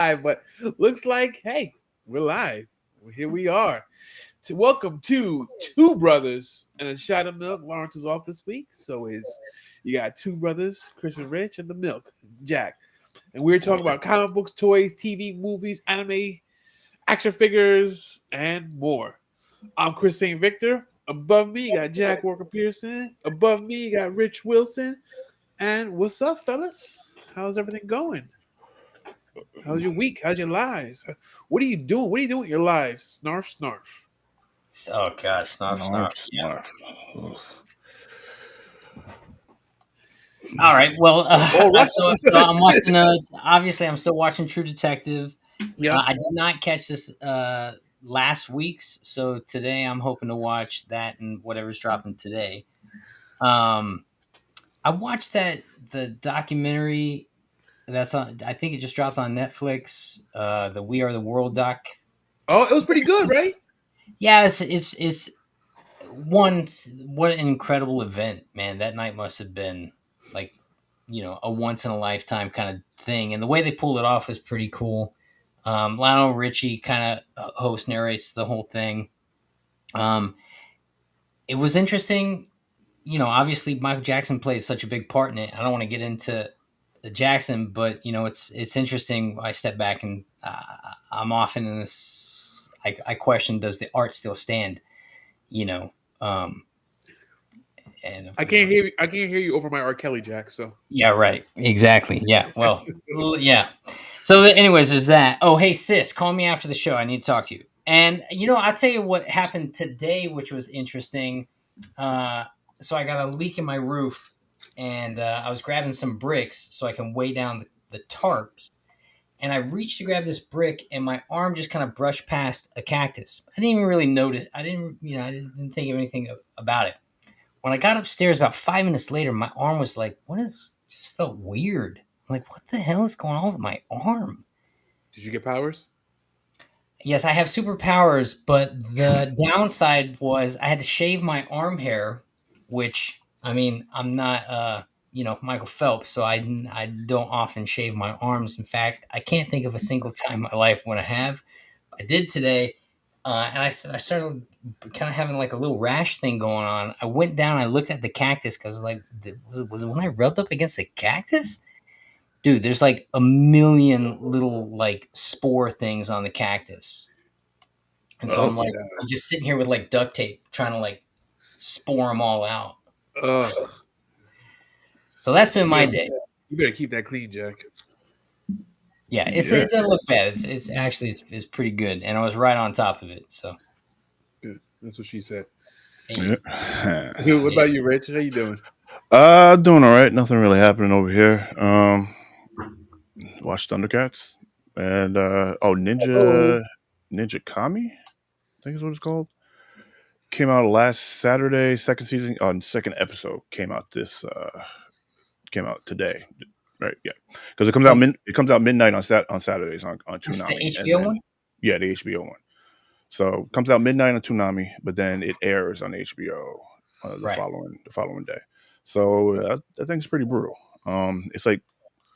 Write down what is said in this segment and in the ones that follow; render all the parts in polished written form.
But looks like, hey, we're live. Here we are. Welcome to Two Brothers and a Shot of Milk. Lawrence is off this week, so it's you got two brothers, Chris and Rich, and the Milk, Jack. And we're talking about comic books, toys, TV, movies, anime, action figures, and more. I'm Chris St. Victor. Above me, you got Jack Walker Pearson. Above me, you got Rich Wilson. And what's up, fellas? How's everything going? How's your week? How's your lives? What are you doing? What are you doing with your lives? Snarf, snarf. Oh God, snarf, Snarf, snarf. Yeah. snarf. Ugh. All right. Well, All right. so I'm watching. Obviously, I'm still watching True Detective. Yep. I did not catch this last week's, so today I'm hoping to watch that and whatever's dropping today. Um, I watched the documentary that's on. I think it just dropped on Netflix. The We Are the World doc. Oh, it was pretty good, right? Yeah, it's one. What an incredible event, man! That night must have been like a once in a lifetime kind of thing, and the way they pulled it off was pretty cool. Lionel Richie kind of host narrates the whole thing. Um, it was interesting. Obviously Michael Jackson plays such a big part in it. I don't want to get into the Jackson, but it's interesting. I step back and I'm often in this. I question: does the art still stand? You know, um, and I can't hear you. I can't hear you over my R. Kelly, Jack. So Yeah, right. Exactly. Yeah. Well, yeah. So, anyways, there's that. Oh, hey, sis, call me after the show. I need to talk to you. And, I'll tell you what happened today, which was interesting. Uh, so, I got a leak in my roof, and I was grabbing some bricks so I can weigh down the tarps. And I reached to grab this brick, and my arm just kind of brushed past a cactus. I didn't even really notice. I didn't think of anything about it. When I got upstairs about 5 minutes later, my arm was like, just felt weird. I'm like, what the hell is going on with my arm? did you get powers? Yes, I have superpowers, but the downside was I had to shave my arm hair, which, I mean, I'm not, Michael Phelps, so I don't often shave my arms. In fact, I can't think of a single time in my life when I have. I did today, and I started kind of having like a little rash thing going on. I went down, I looked at the cactus because I was like, was it when I rubbed up against the cactus? Dude, there's like a million little like spore things on the cactus. And so Oh, I'm just sitting here with like duct tape trying to like spore them all out. ugh. So that's been You my better, day. you better keep that clean, Jack. Yeah, Yeah. it doesn't look bad. It's actually it's pretty good, and I was right on top of it. So Good. That's what she said. hey, Yeah. Dude, what yeah, about you, Rich? How you doing? Doing all right. Nothing really happening over here. Watched Thundercats and Oh, Ninja Kami, I think is what it's called. Came out last Saturday. Second season on second episode came out today. Right, yeah, because oh, it comes out midnight on Saturdays on that's the Toonami, and HBO then one, yeah, the HBO one. So it comes out midnight on Toonami, but then it airs on HBO right? the following day. So I think it's pretty brutal. It's like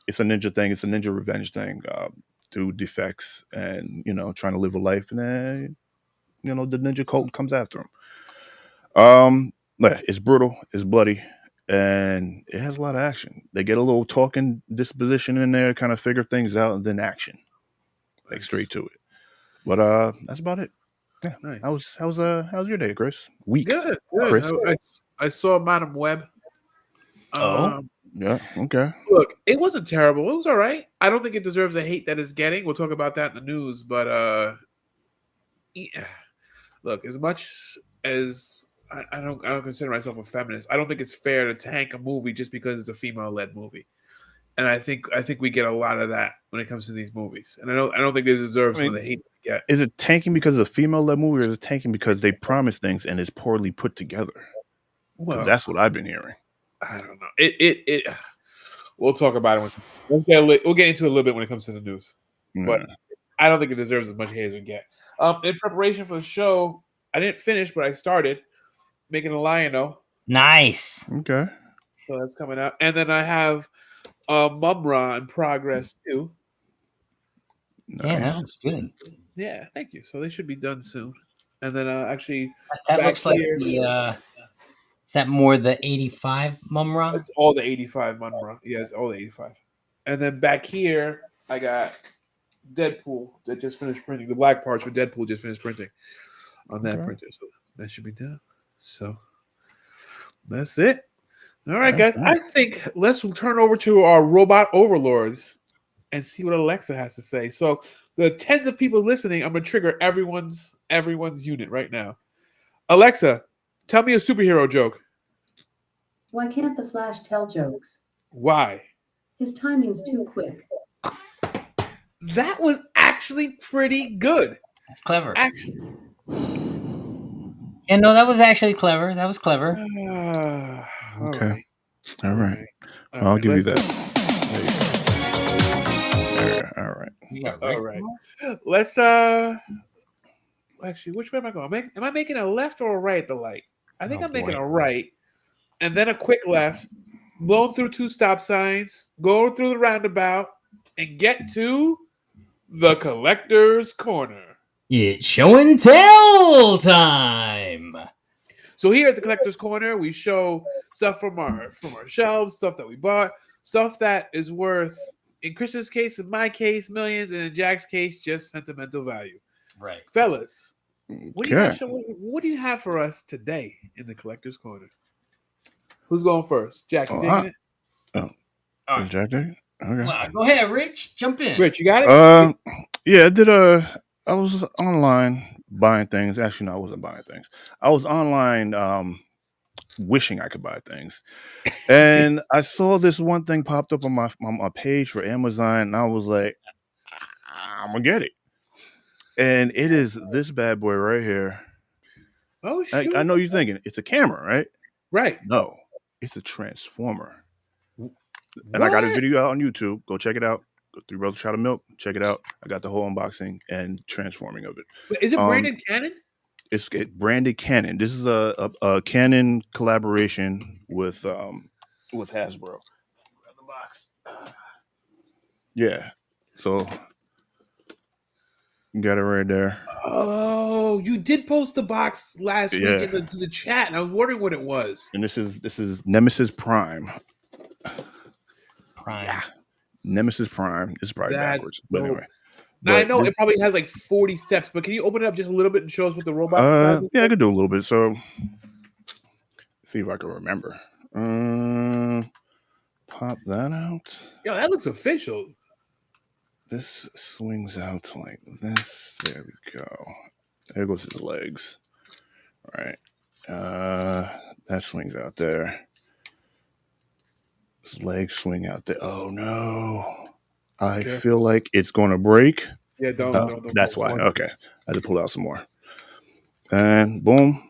it's a ninja thing. It's a ninja revenge thing through defects and trying to live a life, and then the ninja cult comes after him. Yeah, it's brutal. It's bloody. And it has a lot of action. They get a little talking disposition in there, kind of figure things out, and then action, like straight nice, to it. But that's about it. Yeah. nice. How's your day, Chris? Week, Good, good. Chris. I saw Madam Web. Oh, Um, Yeah. Okay. Look, it wasn't terrible. It was all right. I don't think it deserves the hate that it's getting. We'll talk about that in the news. But yeah. Look, as much as I don't consider myself a feminist, I don't think it's fair to tank a movie just because it's a female-led movie. And I think we get a lot of that when it comes to these movies. And I don't think they deserve I some of mean, the hate they get. is it tanking because of a female-led movie, or is it tanking because they promise things and it's poorly put together? Because Well, that's what I've been hearing. I don't know. It we'll talk about it we'll get into it a little bit when it comes to the news. But Yeah. I don't think it deserves as much hate as we get. In preparation for the show, I didn't finish, but I started making a lion-o. nice. Okay. So that's coming out. And then I have Mumra in progress too. Yeah, that Nice. looks good. Yeah, thank you. So they should be done soon. And then actually That back looks like here, the. Is that more the 85 Mumra? it's all the 85 Munra. Yeah, it's all the 85. And then back here, I got Deadpool that just finished printing. The black parts for Deadpool just finished printing on that Okay. printer. So that should be done. So that's it. All right, That's guys. I think let's turn over to our robot overlords and see what Alexa has to say. So the tens of people listening, I'm gonna trigger everyone's unit right now. Alexa, tell me a superhero joke. Why can't the Flash tell jokes? Why? His timing's too quick. That was actually pretty good. That's clever. Actually, Yeah, no, that was actually clever. That was clever. all Okay. right. All right. All I'll right, give you let's- that. There you go. All right. You got All Rick. right. Let's actually, which way am I going? Am I making a left or a right at the light? I think Oh, I'm making boy. a right, and then a quick left, blown through 2 stop signs, go through the roundabout, and get to the collector's corner. It's show and tell time. So here at the collector's corner, we show stuff from our shelves, stuff that we bought, stuff that is worth, in Chris's case, in my case, millions, and in Jack's case, just sentimental value. Right. Fellas, what do you Okay. guys show, what do you have for us today in the collector's corner? Who's going first? Jack, you Oh, taking it? All Is right. Jack there? Okay. Well, go ahead, Rich. Jump in. Rich, you got it? Yeah, I was online buying things. Actually, no, I wasn't buying things. I was online wishing I could buy things. And I saw this one thing popped up on my page for Amazon, and I was like, I'm gonna get it. And it is this bad boy right here. Oh, shoot. I know you're thinking it's a camera, right? Right. No, it's a transformer. And I got a What? video out on YouTube. Go check it out. Go through Brother Shot of Milk. Check it out. I got the whole unboxing and transforming of it. Is it branded Canon? It's branded Canon. This is a Canon collaboration with Hasbro. Grab the box. Yeah. So you got it right there. Oh, you did post the box last week Yeah. in the chat, and I was wondering what it was. And this is Nemesis Prime. Prime. Nemesis Prime. It's probably That's backwards. But dope. anyway. Now, I But know this- it probably has like 40 steps, but can you open it up just a little bit and show us what the robot size is? yeah, I could do a little bit. So see if I can remember. Pop that out. Yo, that looks official. This swings out like this. There we go. There goes his legs. All right. That swings out there. His legs swing out there. Oh no. I Okay. feel like it's gonna break. Yeah, don't. That's why. Okay. I had to pull out some more. And boom.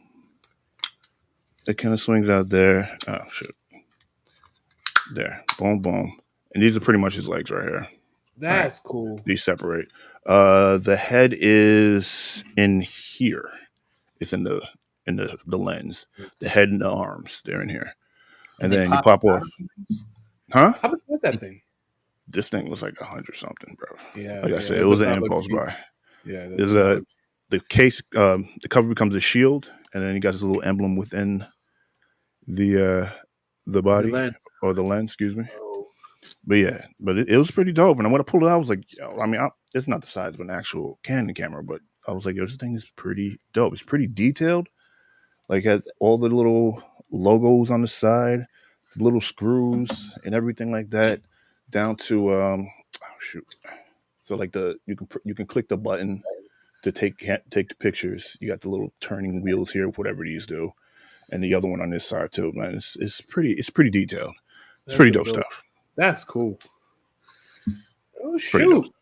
It kind of swings out there. Oh shit. There. Boom, boom. And these are pretty much his legs right here. That's cool. These separate. The head is in here. It's in the lens. The head and the arms, they're in here. And then you pop off. Huh? How much was that thing? This thing was like 100 something, bro. Yeah. Like I said, it was an impulse buy. Yeah. There's the case, the cover becomes a shield, and then you got this little emblem within the body or the lens, excuse me. But yeah, but it was pretty dope. And when I pulled it out, I was like, yo, I mean, it's not the size of an actual Canon camera, but I was like, yo, this thing is pretty dope. It's pretty detailed. Like, it has all the little logos on the side, the little screws and everything like that, down to so like you can click the button to take the pictures. You got the little turning wheels here, whatever these do, and the other one on this side too. Man, it's pretty detailed. It's pretty dope stuff. That's cool. Oh Pretty dope. shoot!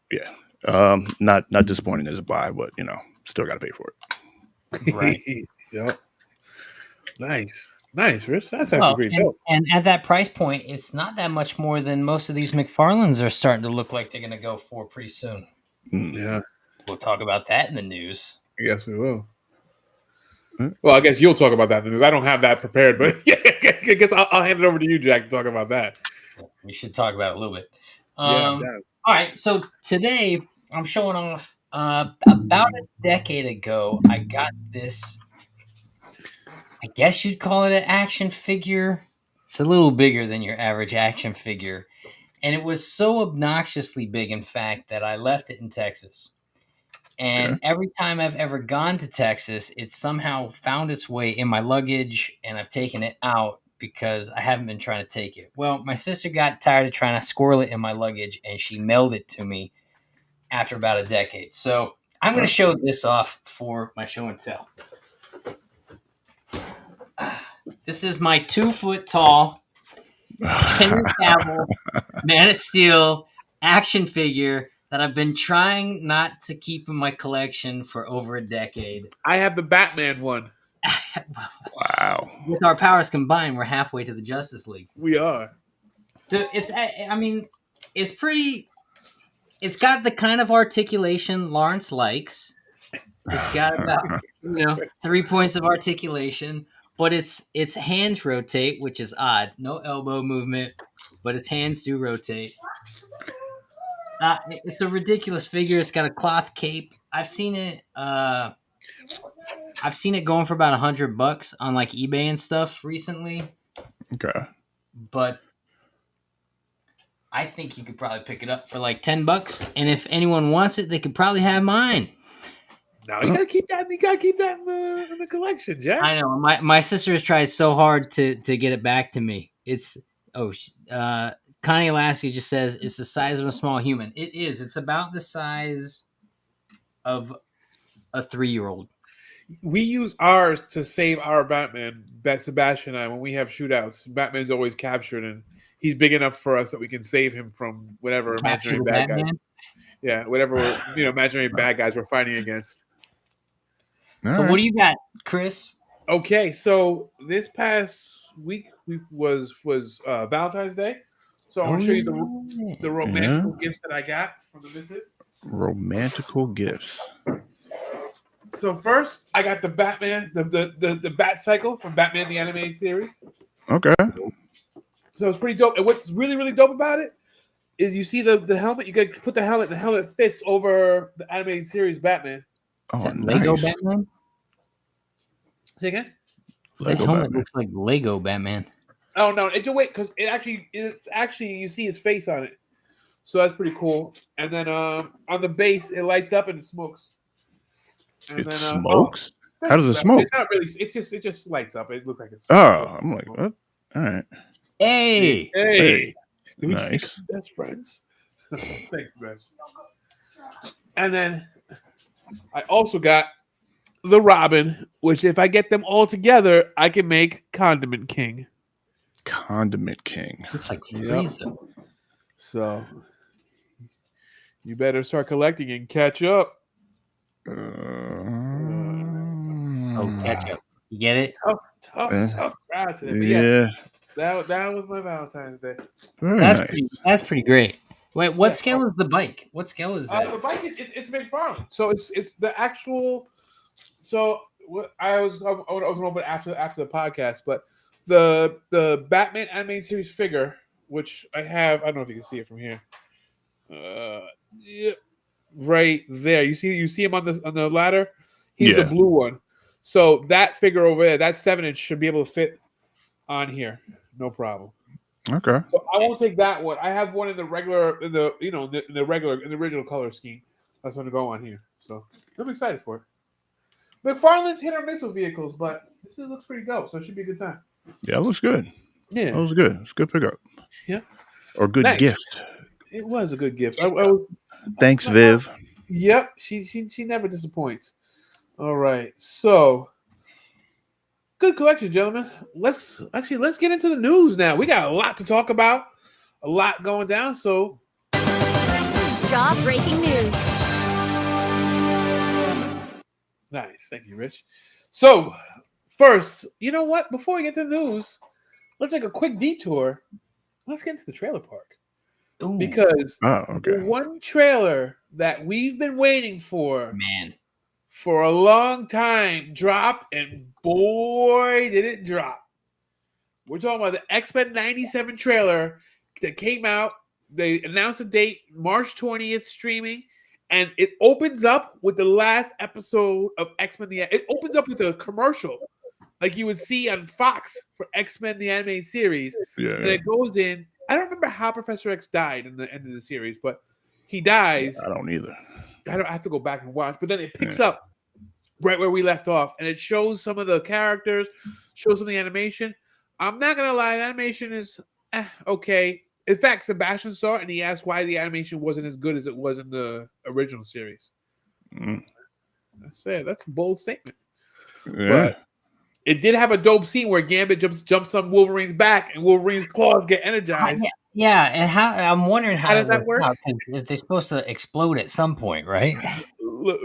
Yeah. Not disappointing as a buy, but still got to pay for it. Right. Yep. Nice, Rich. That's actually pretty dope. And at that price point, it's not that much more than most of these McFarlanes are starting to look like they're going to go for pretty soon. Yeah. We'll talk about that in the news. I guess we will. Well, I guess you'll talk about that in the news. I don't have that prepared, but yeah, I guess I'll hand it over to you, Jack, to talk about that. We should talk about it a little bit. Yeah. All right. So today, I'm showing off. About a decade ago, I got this. I guess you'd call it an action figure. It's a little bigger than your average action figure. And it was so obnoxiously big, in fact, that I left it in Texas. Okay. And every time I've ever gone to Texas, it's somehow found its way in my luggage, and I've taken it out because I haven't been trying to take it. Well, my sister got tired of trying to squirrel it in my luggage, and she mailed it to me after about a decade. So I'm going to show this off for my show and tell. This is my 2-foot tall Henry Cavill Man of Steel action figure that I've been trying not to keep in my collection for over a decade. I have the Batman one. Wow. With our powers combined, we're halfway to the Justice League. We are. It's pretty. It's got the kind of articulation Lawrence likes. It's got about 3 points of articulation, but its hands rotate, which is odd. No elbow movement, but its hands do rotate. It's a ridiculous figure. It's got a cloth cape. I've seen it going for about $100 on like eBay and stuff recently. Okay. But I think you could probably pick it up for like $10. And if anyone wants it, they could probably have mine. No, you gotta keep that. You gotta keep that in the collection, Jack. I know. My sister has tried so hard to get it back to me. Connie Lasky just says it's the size of a small human. It is. It's about the size of a 3-year-old. We use ours to save our Batman. Sebastian and I, when we have shootouts, Batman's always captured, and he's big enough for us that we can save him from whatever imaginary bad guys. Yeah, whatever imaginary bad guys we're fighting against. So what do you got, Chris? Okay, so this past week was Valentine's Day. So I want to show you the romantical gifts that I got from the missus. Romantical gifts. So first, I got the Batman, the Bat Cycle from Batman the Animated Series. Okay. So it's pretty dope. And what's really, really dope about it is you see the helmet. You got to put the helmet. The helmet fits over the animated series Batman. Oh, nice. Lego Batman? Say again? The helmet looks like Lego Batman. Oh no! Because it's actually you see his face on it, so that's pretty cool. And then on the base, it lights up and it smokes. And it then, smokes. How does it smoke? It's not really. It just lights up. It looks like it's. Oh, I'm like, what? All right. Hey. Nice. Best friends. Thanks, guys. And then I also got the Robin, which if I get them all together, I can make Condiment King. Condiment King. Looks like Frieza. So you better start collecting and catch up. Catch up. You get it? Tough crowd today. But Yeah. That was my Valentine's Day. That's pretty great. Wait, what scale is the bike? What scale is that? The bike it's McFarlane. So it's the actual. So what I was going to open after the podcast, but the Batman animated series figure, which I have, I don't know if you can see it from here. Yeah, right there. You see him on the ladder. He's the blue one. So that figure over there, that 7-inch, should be able to fit on here, no problem. Okay. So I won't take that one. I have one in the regular, in the original color scheme. That's going to go on here. So I'm excited for it. McFarlane's hit or miss with vehicles, but this looks pretty dope. So it should be a good time. Yeah, it looks good. Yeah, that was good. It's a good pickup. Yeah, or good gift. It was a good gift. Thanks, Viv. Yep, she never disappoints. All right, so good collection, gentlemen. Let's get into the news now. We got a lot to talk about, a lot going down. So, job breaking news. Nice, thank you, Rich. So, first, you know what? Before we get to the news, let's take a quick detour. Let's get into the trailer park. Ooh. Because the one trailer that we've been waiting for, for a long time, dropped, and boy, did it drop. We're talking about the X-Men 97 trailer that came out. They announced a date, March 20th, streaming, And it opens up with the last episode of X-Men. It opens up with a commercial like you would see on Fox for X-Men the animated series. Yeah. And it goes in. I don't remember how Professor X died in the end of the series, but he dies. I don't either. I have to go back and watch, but then it picks up right where we left off, and it shows some of the characters, shows some of the animation. I'm not gonna lie, the animation is okay. In fact, Sebastian saw it and he asked why the animation wasn't as good as it was in the original series. That's it. That's a bold statement. Yeah. But it did have a dope scene where Gambit jumps on Wolverine's back and Wolverine's claws get energized. Yeah, and I'm wondering how does that work? They're supposed to explode at some point, right?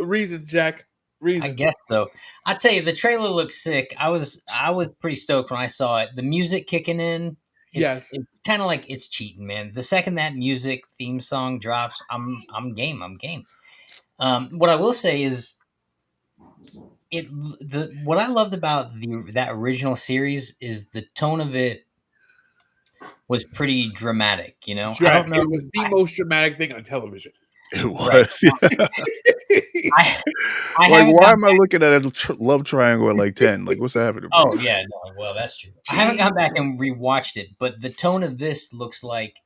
Reason, Jack. Reason. I guess so. I tell you, the trailer looks sick. I was pretty stoked when I saw it. The music kicking in. It's kind of like it's cheating, man. The second that music theme song drops, I'm game. I'm game. What I will say is, what I loved about that original series is the tone of it was pretty dramatic. You know, Jack, I don't know. It was the most dramatic thing on television. It was. Right. Like, why am I looking at a love triangle at like 10? Like, what's happening? Oh, yeah. No, well, that's true. I haven't gone back and rewatched it, but the tone of this looks like,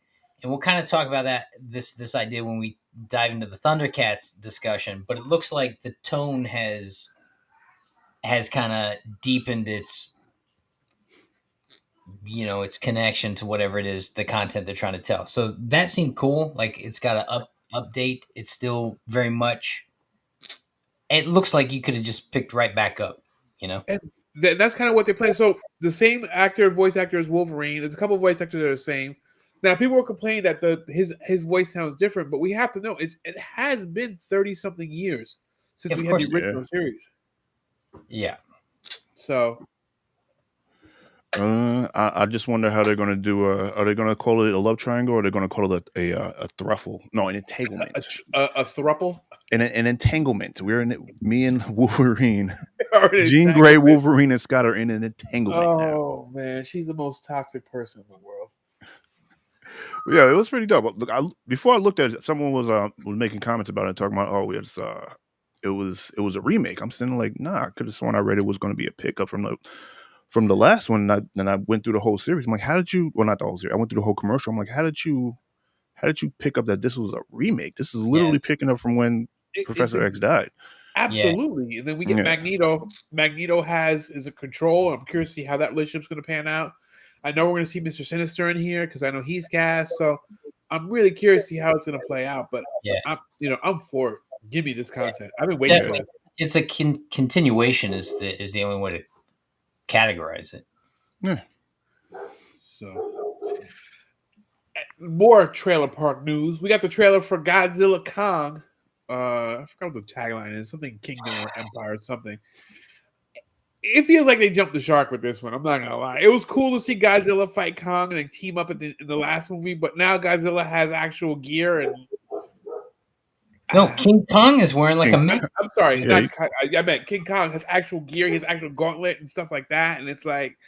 and we'll kind of talk about this idea when we dive into the Thundercats discussion, but it looks like the tone has kind of deepened its connection to whatever it is, the content they're trying to tell. So that seemed cool. Like, it's got an update. It's still very much, it looks like you could have just picked right back up, you know? And that's kind of what they play. So the same voice actor as Wolverine. There's a couple of voice actors that are the same. Now, people were complaining that his voice sounds different, but we have to know it has been 30-something years since we had the original series. Yeah. So I just wonder how they're going to do. Are they going to call it a love triangle, or are they going to call it a thruffle? No, an entanglement. A thruple. An entanglement. We're in it. Me and Wolverine, Jean Grey, Wolverine, and Scott are in an entanglement. Oh man, she's the most toxic person in the world. Yeah, it was pretty dope. Look, before I looked at it, someone was making comments about it, talking about it was a remake. I'm sitting like, nah, I could have sworn I read it was going to be a pickup from the last one. And I went through the whole series. I'm like, how did you? Well, not the whole series. I went through the whole commercial. I'm like, how did you pick up that this was a remake? This is literally picking up from when Professor X died. Absolutely. And then we get Magneto. Magneto is a control. I'm curious to see how that relationship's going to pan out. I know we're going to see Mr. Sinister in here because I know he's cast. So I'm really curious to see how it's going to play out. But I'm for it. Give me this content. I've been waiting for it. It's a continuation is the only way to categorize it. Yeah. So more trailer park news. We got the trailer for Godzilla Kong. I forgot what the tagline is. Something Kingdom or Empire or something. It feels like they jumped the shark with this one. I'm not gonna lie. It was cool to see Godzilla fight Kong and then team up in the last movie, but now Godzilla has actual gear and. No, King Kong is wearing like a mech. I'm sorry, I meant King Kong has actual gear, he has actual gauntlet and stuff like that, and it's like,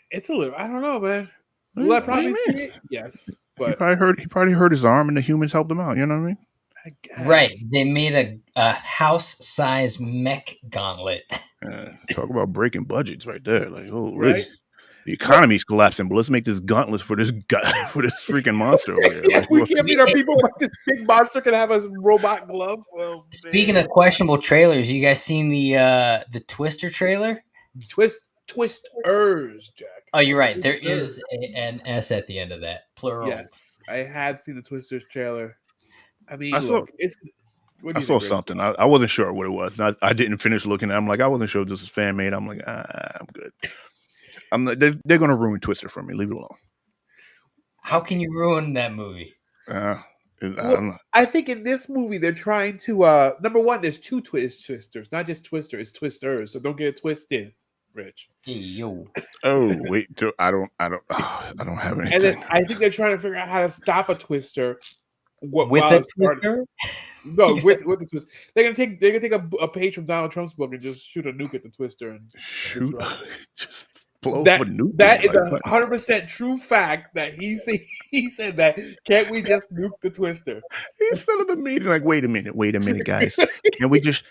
it's a little. I don't know, man. Will I probably see it? Yes, but he probably hurt his arm, and the humans helped him out. You know what I mean? I guess. Right. They made a house-size mech gauntlet. Talk about breaking budgets right there. Like, oh, right? The economy's collapsing, but let's make this gauntlet for this guy, for this freaking monster over here. Like, we can't beat our people, but this big monster can have a robot glove. Well, speaking of questionable trailers, you guys seen the Twister trailer? Twisters, Jack. Oh, you're right. There is an S at the end of that. Plural. Yes, I have seen the Twisters trailer. I mean, I saw something. I wasn't sure what it was. And I didn't finish looking at it. I'm like, I wasn't sure if this was fan made. I'm like, I'm good. I'm like, they're going to ruin Twister for me. Leave it alone. How can you ruin that movie? I don't know. I think in this movie they're trying to number one, there's two Twisters, not just Twister, it's Twisters. So don't get it twisted, Rich. Hey, yo. Oh, wait, I don't have anything. And then I think they're trying to figure out how to stop a Twister. With a Twister? No, with the Twister. They're gonna take a page from Donald Trump's book and just shoot a nuke at the Twister and shoot. Blow up a nuke. That is Like, what? 100% true fact that he said that. Can't we just nuke the Twister? He said at the meeting, like, wait a minute, guys. Can we just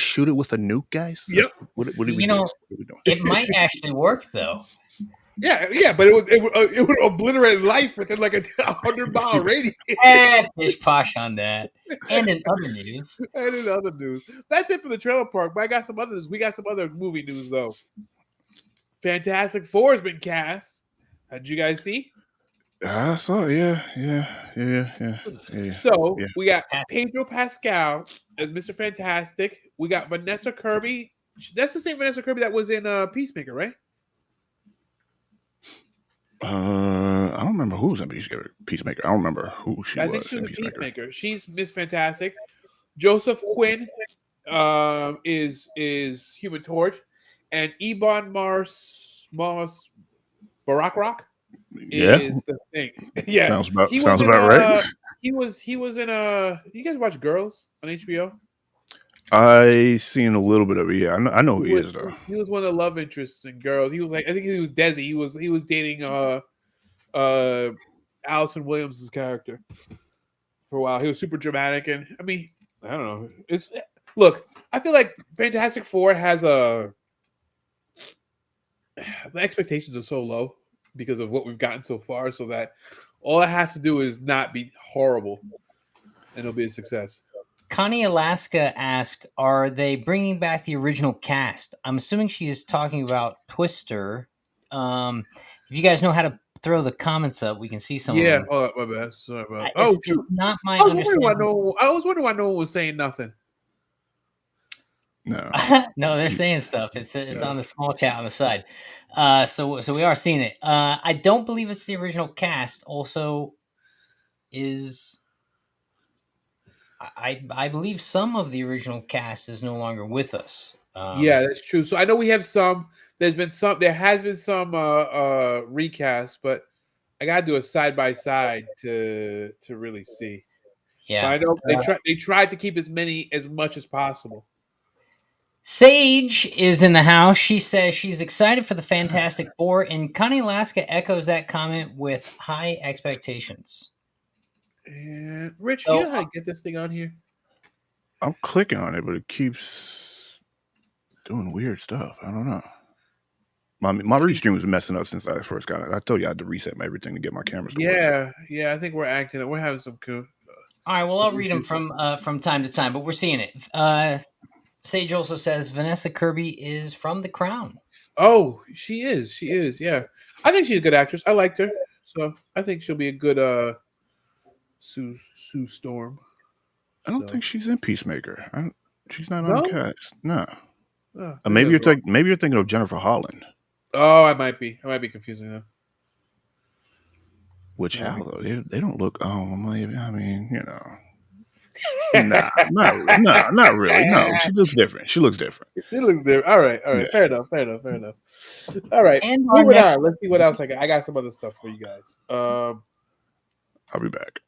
shoot it with a nuke, guys? Yep. What do we You do? know, What are we doing? it might actually work though. Yeah, but it would obliterate life within like a 100-mile radius. Pish posh on that. And in other news, And in other news, that's it for the trailer park. But I got some other news. We got some other movie news though. Fantastic Four has been cast. Did you guys see? I saw. Yeah. So Yeah. we got Pedro Pascal as Mr. Fantastic. We got Vanessa Kirby. That's the same Vanessa Kirby that was in Peacemaker, right? I don't remember who was in Peacemaker. I don't remember who she was. I think she was in in Peacemaker. She's Miss Fantastic. Joseph Quinn is Human Torch, and Ebon Mars Barack is the thing. Yeah, sounds about right. He was in you guys watch Girls on HBO? I seen a little bit of it. Yeah, I know who he is though. He was one of the love interests in Girls. He was like, I think he was Desi. He was dating Allison Williams' character for a while. He was super dramatic, and I mean, I don't know. Look, I feel like Fantastic Four has the expectations are so low because of what we've gotten so far, so that all it has to do is not be horrible, and it'll be a success. Connie Alaska asked, "Are they bringing back the original cast?" I'm assuming she is talking about Twister. If you guys know how to throw the comments up, we can see some. Yeah. Of them. Oh, my bad. Sorry about. It's not my. I was wondering why no one was saying nothing. No, no, they're saying stuff. It's on the small chat on the side. So we are seeing it. I don't believe it's the original cast. Also, is I believe some of the original cast is no longer with us. Yeah, that's true. So I know we have some. There has been some recast, but I gotta do a side by side to really see. Yeah, but I know they tried to keep as much as possible. Sage is in the house. She says she's excited for the Fantastic Four, and Connie Alaska echoes that comment with high expectations. And Rich, you know how to get this thing on here? I'm clicking on it, but it keeps doing weird stuff. I don't know. My restream was messing up since I first got it. I told you I had to reset everything to get my cameras to work. Yeah. I think we're acting it. We're having some cool. All right, well, I'll read them from time to time, but we're seeing it. Sage also says Vanessa Kirby is from The Crown. Oh, she is. She is. Yeah, I think she's a good actress. I liked her, so I think she'll be a good Sue Storm. I don't think she's in Peacemaker. She's not on the cast. No. Oh, maybe you're thinking of Jennifer Holland. Oh, I might be confusing them. Which how though? They don't look. Oh, maybe. I mean, you know. Nah, not really. No, she looks different. She looks different. All right. Yeah. Fair enough. All right. And moving on. Let's see what else I got. I got some other stuff for you guys. I'll be back.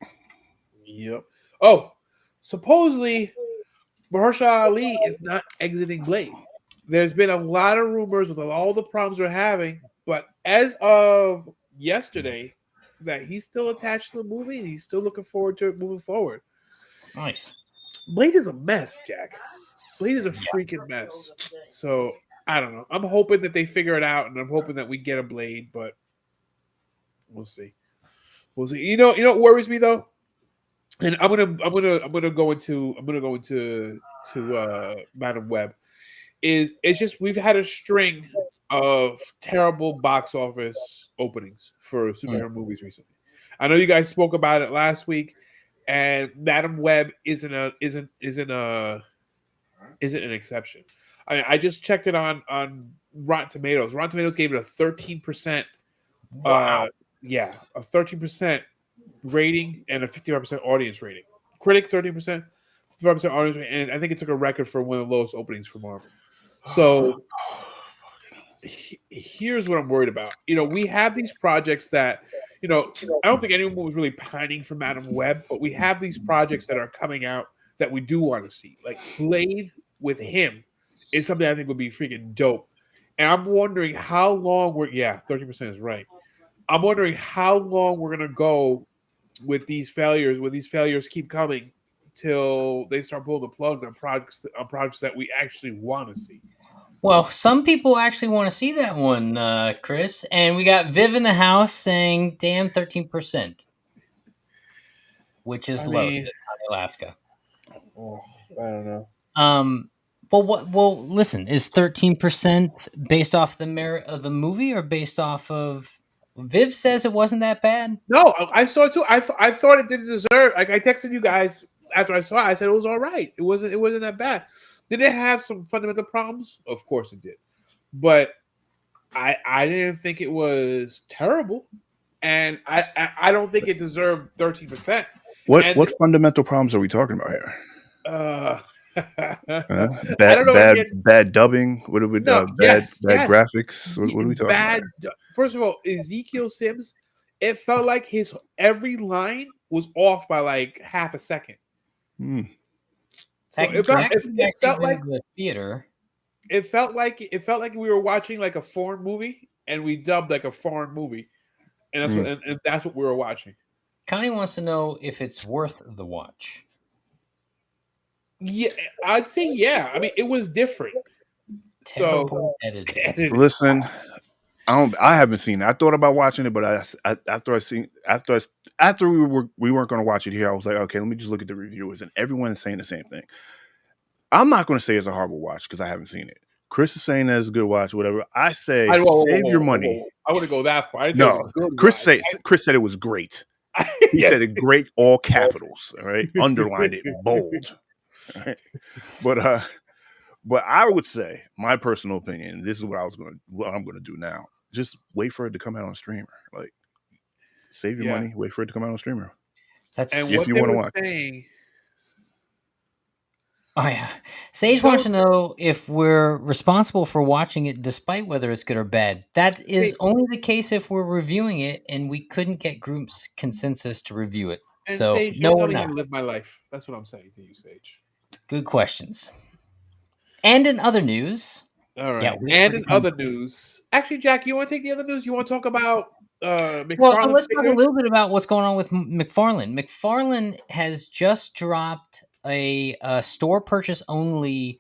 Yep. Oh, supposedly Mahershala Ali is not exiting Blade. There's been a lot of rumors with all the problems we're having, but as of yesterday, that he's still attached to the movie and he's still looking forward to it moving forward. Nice. Blade is a mess, Jack. Blade is a freaking mess. So I don't know. I'm hoping that they figure it out, and I'm hoping that we get a Blade, but we'll see. You know what worries me though, and I'm gonna go into Madam Web. It's just we've had a string of terrible box office openings for superhero movies recently. I know you guys spoke about it last week, and Madam Web isn't an exception. I just checked it on Rotten Tomatoes. Rotten Tomatoes gave it a 13%. Wow. A 13% rating and a 55% audience rating. Critic 13%, 55% audience rating, and I think it took a record for one of the lowest openings for Marvel. So here's what I'm worried about. We have these projects that, I don't think anyone was really pining for Madam Web, but we have these projects that are coming out that we do want to see. Like Blade with him is something I think would be freaking dope. And I'm wondering how long 30% is right. I'm wondering how long we're gonna go with these failures, when these failures keep coming till they start pulling the plugs on projects that we actually want to see. Well, some people actually want to see that one, Chris. And we got Viv in the house saying, damn, 13%, which is I low, mean, says Connie Alaska. oh, I don't know. Well, well, listen, is 13% based off the merit of the movie or based off of. Viv says it wasn't that bad. No, I saw it too. I thought it didn't deserve. Like I texted you guys after I saw it. I said it was all right. It wasn't that bad. Did it have some fundamental problems? Of course it did. But I didn't think it was terrible, and I don't think it deserved 13%. What fundamental problems are we talking about here? I don't know. Bad dubbing. What are we? No, Bad yes. graphics. What are we talking about? First of all, Ezekiel Sims, it felt like his every line was off by like half a second. Hmm. So it felt like the theater. It felt like we were watching like a foreign movie, and we dubbed like a foreign movie, and that's what we were watching. Connie wants to know if it's worth the watch. Yeah, I'd say yeah. I mean, it was different. Terrible editing. Listen, I haven't seen it. I thought about watching it, but after we weren't going to watch it here, I was like, okay, let me just look at the reviewers, and everyone is saying the same thing. I'm not going to say it's a horrible watch because I haven't seen it. Chris is saying that it's a good watch, whatever. I say save your money. I wouldn't go that far. No, Chris said it was great. He said it great, all capitals. All right, underlined it bold. All right? But I would say, my personal opinion, this is what I'm gonna do now. Just wait for it to come out on streamer. Like, save your money, wait for it to come out on streamer. That's if you want to watch. Saying, oh yeah, Sage wants to know if we're responsible for watching it, despite whether it's good or bad. That is only the case if we're reviewing it, and we couldn't get groups consensus to review it. And so Sage, no, tell me how to live my life. That's what I'm saying to you, Sage. Good questions. And in other news, all right. And in other news, actually, Jack, you want to take the other news? You want to talk about McFarlane? Well, so let's talk a little bit about what's going on with McFarlane. McFarlane has just dropped a store purchase only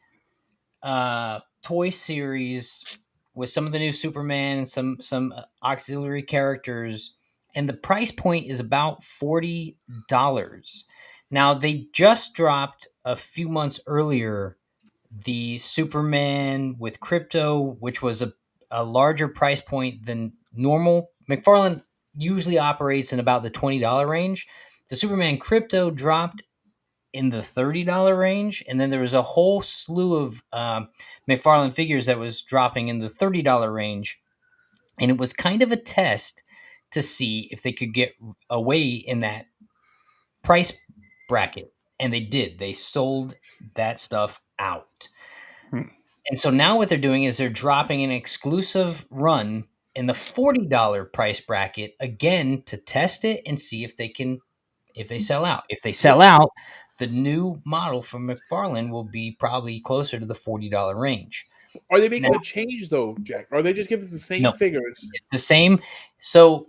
toy series with some of the new Superman and some auxiliary characters, and the price point is about $40. Now, they just dropped a few months earlier the Superman with Crypto, which was a larger price point than normal. McFarlane usually operates in about the $20 range. The Superman Crypto dropped in the $30 range, and then there was a whole slew of McFarlane figures that was dropping in the $30 range, and it was kind of a test to see if they could get away in that price bracket, and they did. They sold that stuff out. And so now what they're doing is they're dropping an exclusive run in the $40 price bracket again to test it and see if they sell out. If they sell out, the new model from McFarlane will be probably closer to the $40 range. Are they making a change though, Jack? Or are they just giving us the same figures? It's the same. So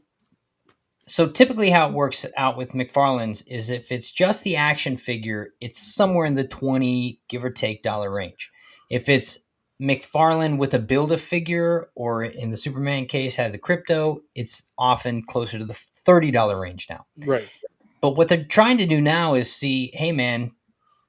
typically how it works out with McFarlane's is if it's just the action figure, it's somewhere in the 20, give or take, dollar range. If it's McFarlane with a Build-A-Figure, or in the Superman case, had the Crypto, it's often closer to the $30 range now. Right. But what they're trying to do now is see, hey, man,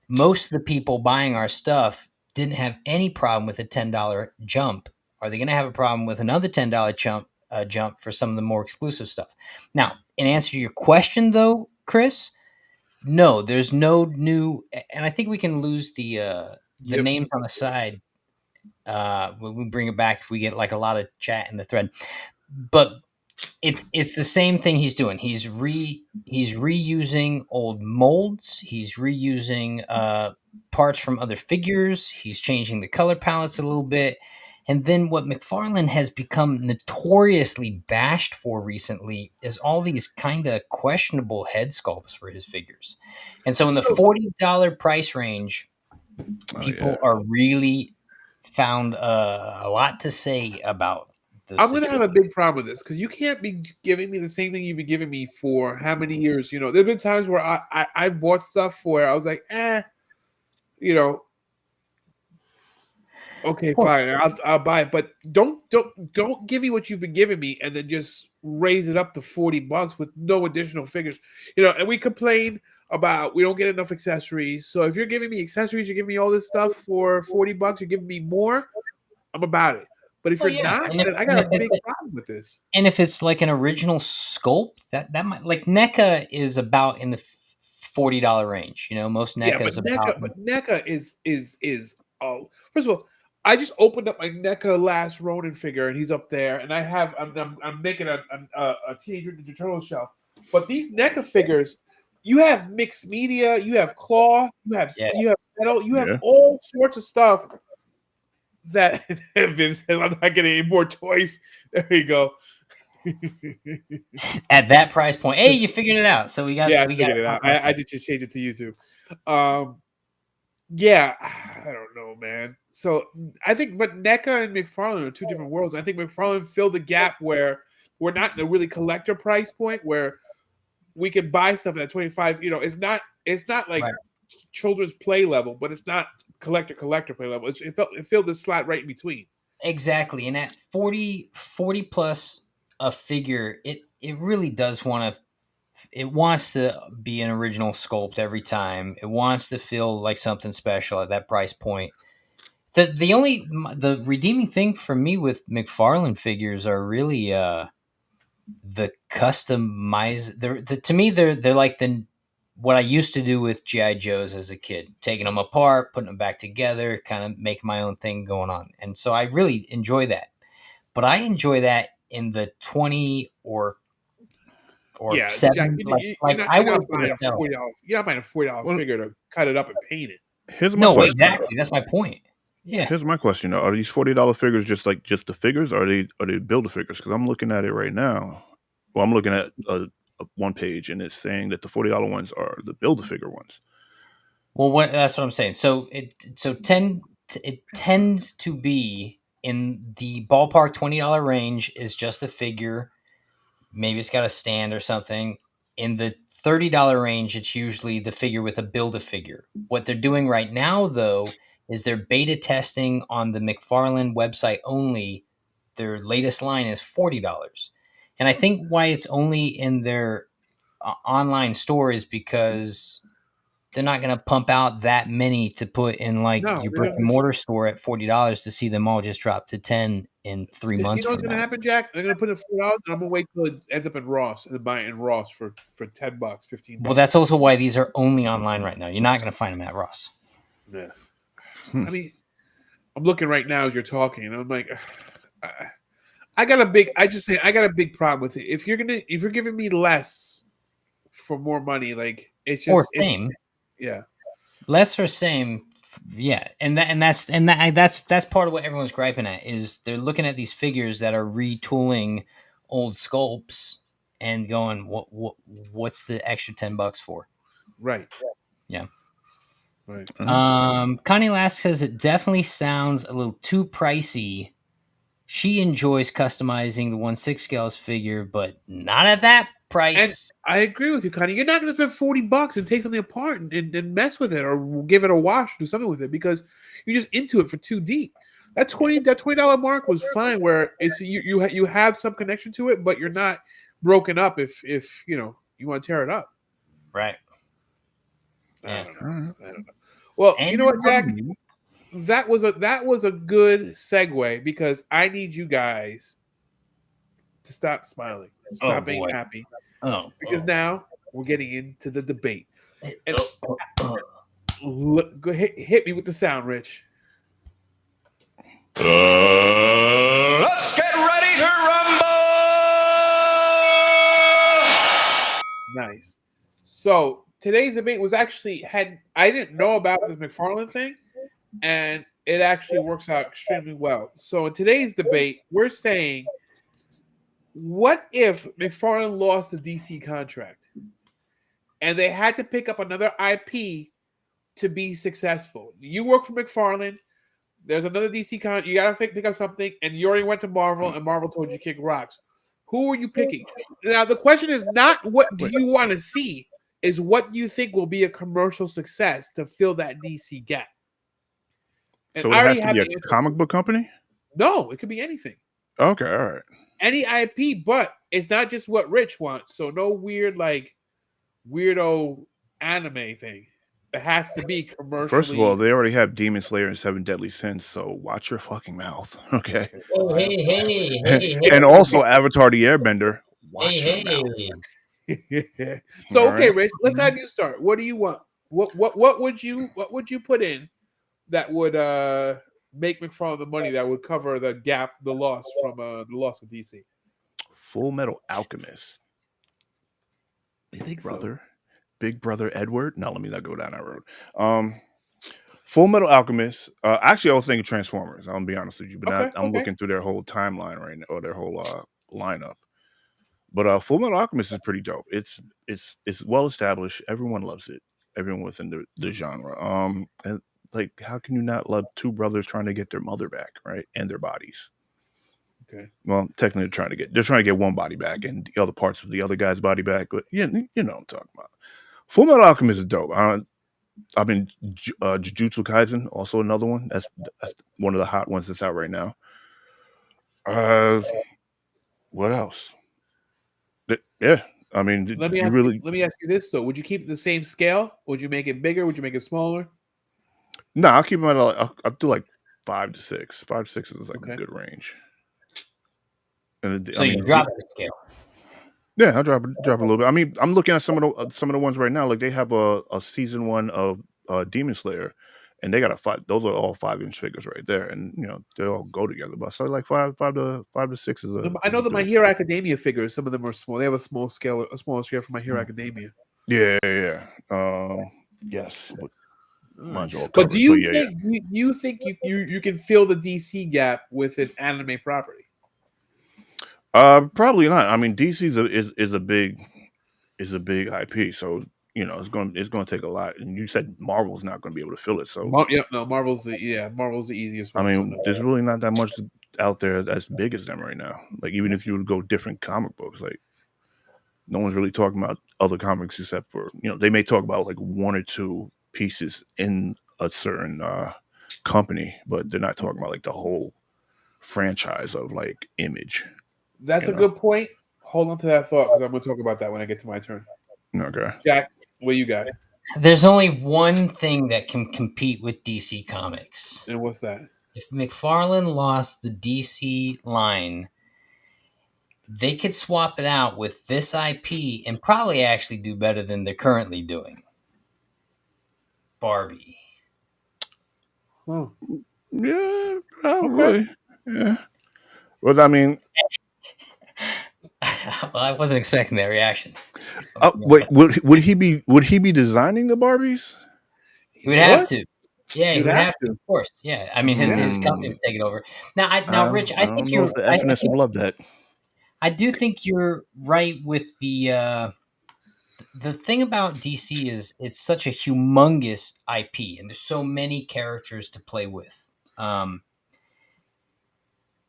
most of the people buying our stuff didn't have any problem with a $10 jump. Are they going to have a problem with another $10 jump for some of the more exclusive stuff? Now, in answer to your question, though, Chris, no, there's no new, and I think we can lose the names on the side. We bring it back if we get like a lot of chat in the thread. But it's the same thing he's doing. He's reusing old molds. He's reusing parts from other figures. He's changing the color palettes a little bit. And then what McFarlane has become notoriously bashed for recently is all these kind of questionable head sculpts for his figures. And so in the $40 price range, people are really found a lot to say about the I'm gonna have a situation. big problem with this because you can't be giving me the same thing you've been giving me for how many years? You know, there've been times where I've bought stuff where I was like, you know, okay, Well, fine, I'll buy it, but don't give me what you've been giving me and then just raise it up to $40 with no additional figures. You know, and we complain about we don't get enough accessories. So if you're giving me accessories, you're giving me all this stuff for $40, you're giving me more. I'm about it. But if well, you're yeah, not, and if, then I and got if a it's big problem with this. and if it's like an original sculpt, that might like NECA is about in the $40 range. You know, most Yeah, NECA is about. But NECA is first of all, I just opened up my NECA Last Ronin figure and he's up there, and I'm making a Teenage Mutant Ninja Turtle shelf. But these NECA figures, you have mixed media, you have claw, Yeah. you have metal, you have Yeah. all sorts of stuff that Viv says I'm not getting any more toys. There you go. At that price point, hey, you figured it out. So we got Yeah, I we got figured it out. I did just change it to YouTube. Yeah, I don't know, man. So I think, but NECA and McFarlane are two different worlds. I think McFarlane filled the gap where we're not in a really collector price point where we can buy stuff at 25. You know, it's not like Right. children's play level, but it's not collector play level. It filled the slot right in between. Exactly. And at 40 plus a figure, it really does want to it wants to be an original sculpt every time. It wants to feel like something special at that price point. The redeeming thing for me with McFarlane figures are really the customized. To me they're like what I used to do with GI Joes as a kid, taking them apart, putting them back together, kind of making my own thing going on. And so I really enjoy that. But I enjoy that in the 20 or Yeah, Jack, 7, like I you're work not at buying a a cell. $40. You're not buying a $40 Well, figure to cut it up and paint it. here's my No, question. exactly. That's my point. Yeah. Here's my question. Though. Are these $40 figures just the figures? Or are they build a figures? Because I'm looking at it right now. Well, I'm looking at a one page, and it's saying that the $40 ones are the build a figure ones. Well, that's what I'm saying. So it tends to be in the ballpark $20 range is just the figure. Maybe it's got a stand or something. In the $30 range, it's usually the figure with a build a figure. What they're doing right now, though, is they're beta testing on the McFarlane website only. Their latest line is $40, and I think why it's only in their online store is because they're not going to pump out that many to put in like No, your they brick don't. and mortar store at $40 to see them all just drop to 10 in 3 You months know what's from gonna now. happen, Jack? They're gonna put it $4, and I'm gonna wait till it ends up in Ross and buy it in Ross for $10, 15 Well, bucks. that's also why these are only online right now. You're not going to find them at Ross. Yeah. Hmm. I mean, I'm looking right now as you're talking, and I'm like, I got a big. I just say I got a big problem with it. If you're giving me less for more money, like Or same, yeah. less or same. Yeah, that's part of what everyone's griping at is they're looking at these figures that are retooling old sculpts and going, what's the extra $10 for? Right. Yeah. Right. Connie Lask says it definitely sounds a little too pricey. She enjoys customizing the 1/6 scales figure, but not at that And price. I agree with you, Connie. You're not going to spend $40 and take something apart and mess with it or give it a wash, do something with it because you're just into it for too deep. That $20 mark was fine, where it's you have some connection to it, but you're not broken up if you want to tear it up. Right. I Yeah. don't know. I don't know. Well, you know what, Jack? And That was a good segue because I need you guys to stop smiling, stop being boy. happy, Oh. because now we're getting into the debate. And oh. go hit me with the sound, Rich. Let's get ready to rumble! Nice. So today's debate was actually I didn't know about this McFarlane thing, and it actually works out extremely well. So in today's debate, we're saying, what if McFarlane lost the DC contract and they had to pick up another IP to be successful? You work for McFarlane. There's another DC con. You gotta pick up something, and you already went to Marvel, and Marvel told you to kick rocks. Who are you picking? Now the question is not what do you want to see, is what you think will be a commercial success to fill that DC gap. And So I it already has to have be a the answer. comic book company? No, it could be anything. Okay, all right. Any IP, but it's not just what Rich wants. So no weird like weirdo anime thing. It has to be commercially. First of all, they already have Demon Slayer and Seven Deadly Sins, so watch your fucking mouth, okay? Hey. And also Avatar the Airbender, watch Hey, your mouth. So All okay, right. Rich, let's have you start. What do you want? What would you put in that would make McFarlane the money that would cover the gap, the loss from the loss of DC? Full Metal Alchemist. I think Brother. Big Brother Edward. No, let me not go down that road. Full Metal Alchemist. Actually, I was thinking Transformers. I'm gonna be honest with you, but I'm looking through their whole timeline right now, or their whole lineup. But Full Metal Alchemist is pretty dope. It's well established. Everyone loves it. Everyone within the genre. And like, how can you not love two brothers trying to get their mother back, right, and their bodies? Okay. Well, technically, they're trying to get one body back and the other parts of the other guy's body back. But you know what I'm talking about. Full Metal Alchemist is dope. I mean, Jujutsu Kaisen, also another one. That's one of the hot ones that's out right now. What else? Yeah, I mean, Let me ask you this though: would you keep it the same scale? Would you make it bigger? Would you make it smaller? No, I'll keep them at I'll do like 5 to 6. 5 to 6 is like a good range. And so you drop the scale. Yeah, I'll drop a little bit. I mean, I'm looking at some of the ones right now. Like they have a season 1 of Demon Slayer, and they got a 5. Those are all 5-inch figures right there, and they all go together. But so like 5 to 6 is a. I know that My Hero Academia figures. Some of them are small. They have a smaller scale for My Hero Academia. Yeah. Yes, but mine's all covered. But do you think you think you can fill the DC gap with an anime property? Probably not. I mean, DC is a big IP, so it's going to take a lot. And you said Marvel's not going to be able to fill it. So Marvel's the easiest one. I mean, there's really not that much out there as big as them right now. Like even if you would go different comic books, like no one's really talking about other comics except for they may talk about like 1 or 2 pieces in a certain company, but they're not talking about like the whole franchise of like Image. That's a good point. Hold on to that thought because I'm going to talk about that when I get to my turn. Okay. Jack, what you got? There's only one thing that can compete with DC Comics. And what's that? If McFarlane lost the DC line, they could swap it out with this IP and probably actually do better than they're currently doing. Barbie. Oh. Yeah, probably. Okay. Yeah. Well, I mean, well, I wasn't expecting that reaction. Wait, would he be designing the Barbies? He would have to. Yeah, he would have to, of course. Yeah, I mean his company would take it over. Now, Rich, I think you're. The FNS would love that. I do think you're right with the thing about DC is it's such a humongous IP, and there's so many characters to play with.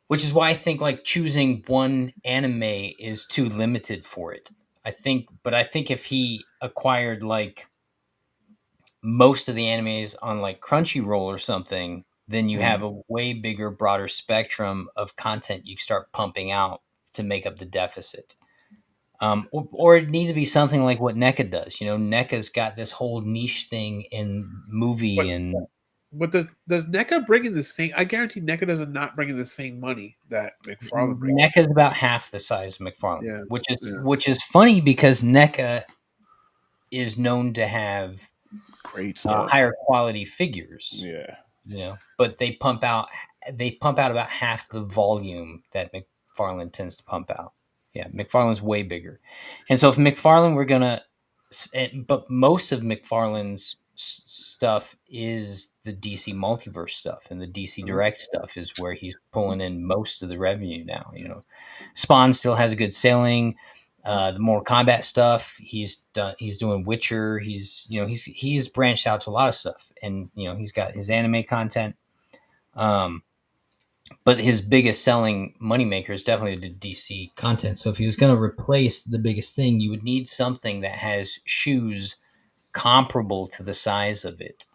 Which is why I think like choosing one anime is too limited for it. I think if he acquired like most of the animes on like Crunchyroll or something, then you have a way bigger, broader spectrum of content you start pumping out to make up the deficit. Or it needs to be something like what NECA does. NECA's got this whole niche thing in movie But does NECA bring in the same? I guarantee NECA does not bring in the same money that McFarlane brings. NECA's about half the size of McFarlane, which is funny because NECA is known to have great stuff, higher quality figures. Yeah, but they pump out about half the volume that McFarlane tends to pump out. Yeah, McFarlane's way bigger, and so if McFarlane were gonna, but most of McFarlane's stuff is the DC multiverse stuff, and the DC Direct stuff is where he's pulling in most of the revenue now. Spawn still has a good selling. The Mortal Kombat stuff he's doing Witcher. He's branched out to a lot of stuff, and he's got his anime content. But his biggest selling moneymaker is definitely the DC content. So if he was going to replace the biggest thing, you would need something that has shoes comparable to the size of it,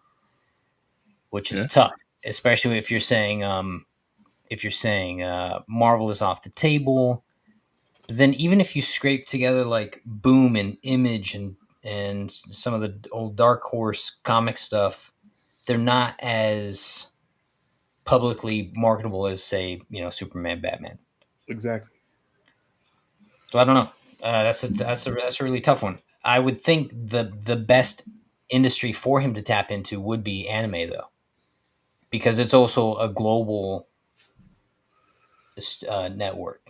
which is Yeah. tough, especially if you're saying Marvel is off the table. But then even if you scrape together like Boom and Image and some of the old Dark Horse comic stuff, they're not as publicly marketable as, say, Superman, Batman. Exactly. So I don't know. That's a really tough one. I would think the best industry for him to tap into would be anime, though, because it's also a global network.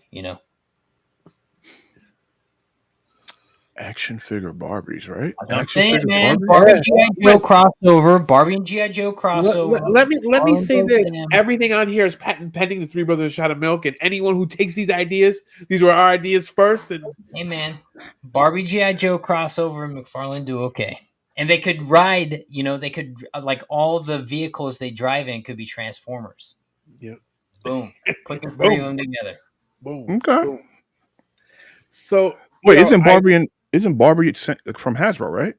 Action figure Barbies, right? That's what I'm Action saying, figure man. Barbies. Barbie Yeah. GI Joe crossover. Barbie and GI Joe crossover. Let me Harlem say this. Globetrotter. Everything on here is patent pending the Three Brothers Shot of Milk, and anyone who takes these ideas, these were our ideas first, and Hey, man. Barbie GI Joe crossover and McFarlane do okay. And they could ride. They could like all the vehicles they drive in could be Transformers. yeah, Boom. Put the three of boom, them together. boom, Okay. boom. So Wait, isn't Barbie from Hasbro, right?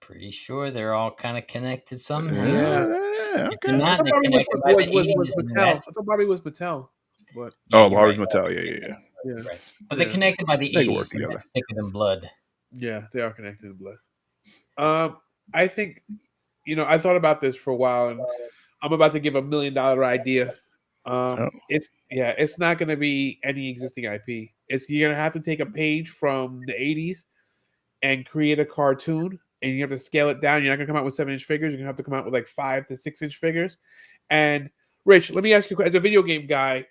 Pretty sure they're all kind of connected somehow. Yeah. Yeah, If they're okay. not, I they're thought Barbie connected by the was 80s. And Mattel. I thought Barbie was Mattel, but Oh, you're Barbie's right. Mattel. Yeah. yeah, Right. But Yeah. they're connected by the They can work 80s, and together. that's thicker than blood. yeah, they are connected in blood. I think I thought about this for a while, and I'm about to give $1 million idea. Oh. It's not going to be any existing IP. You're going to have to take a page from the 80s and create a cartoon, and you have to scale it down. You're not going to come out with 7-inch figures. You're going to have to come out with like 5 to 6-inch figures. And Rich, let me ask you, as a video game guy,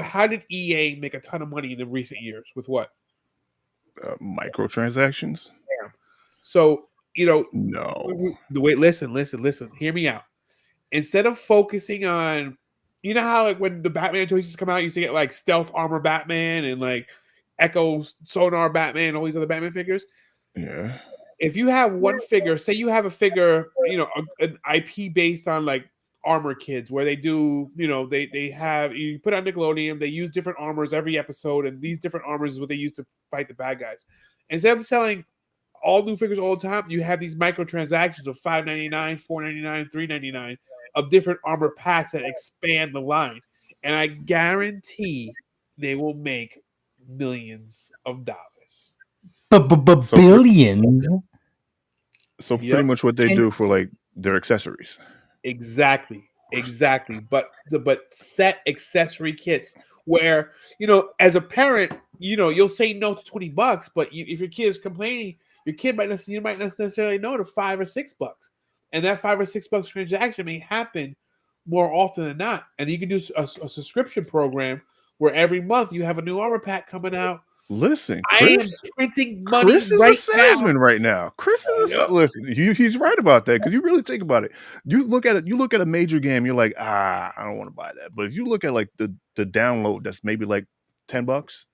how did EA make a ton of money in the recent years? With what? Microtransactions? So, No. wait, listen. Hear me out. Instead of focusing on, how like when the Batman choices come out, you used to get like stealth armor Batman and like Echo sonar Batman and all these other Batman figures. Yeah. If you have one figure, say you have a figure, an IP based on like Armor Kids, where they do, they have, you put on Nickelodeon, they use different armors every episode, and these different armors is what they use to fight the bad guys. Instead of selling all new figures all the time, you have these microtransactions of $5.99, $4.99, $3.99 of different armor packs that expand the line. And I guarantee they will make millions of dollars. Billions. So pretty much what they And- do for like their accessories. Exactly. But set accessory kits where, as a parent, you'll say no to $20, but if your kid is complaining, your kid might not necessarily know to $5 or $6, and that $5 or $6 transaction may happen more often than not. And you can do a subscription program where every month you have a new armor pack coming out. Listen, I Chris. am printing money Chris is right a salesman right now. Chris is Yep. listen. He's right about that because you really think about it. You look at it. You look at a major game. You're like, I don't want to buy that. But if you look at like the download, that's maybe like $10.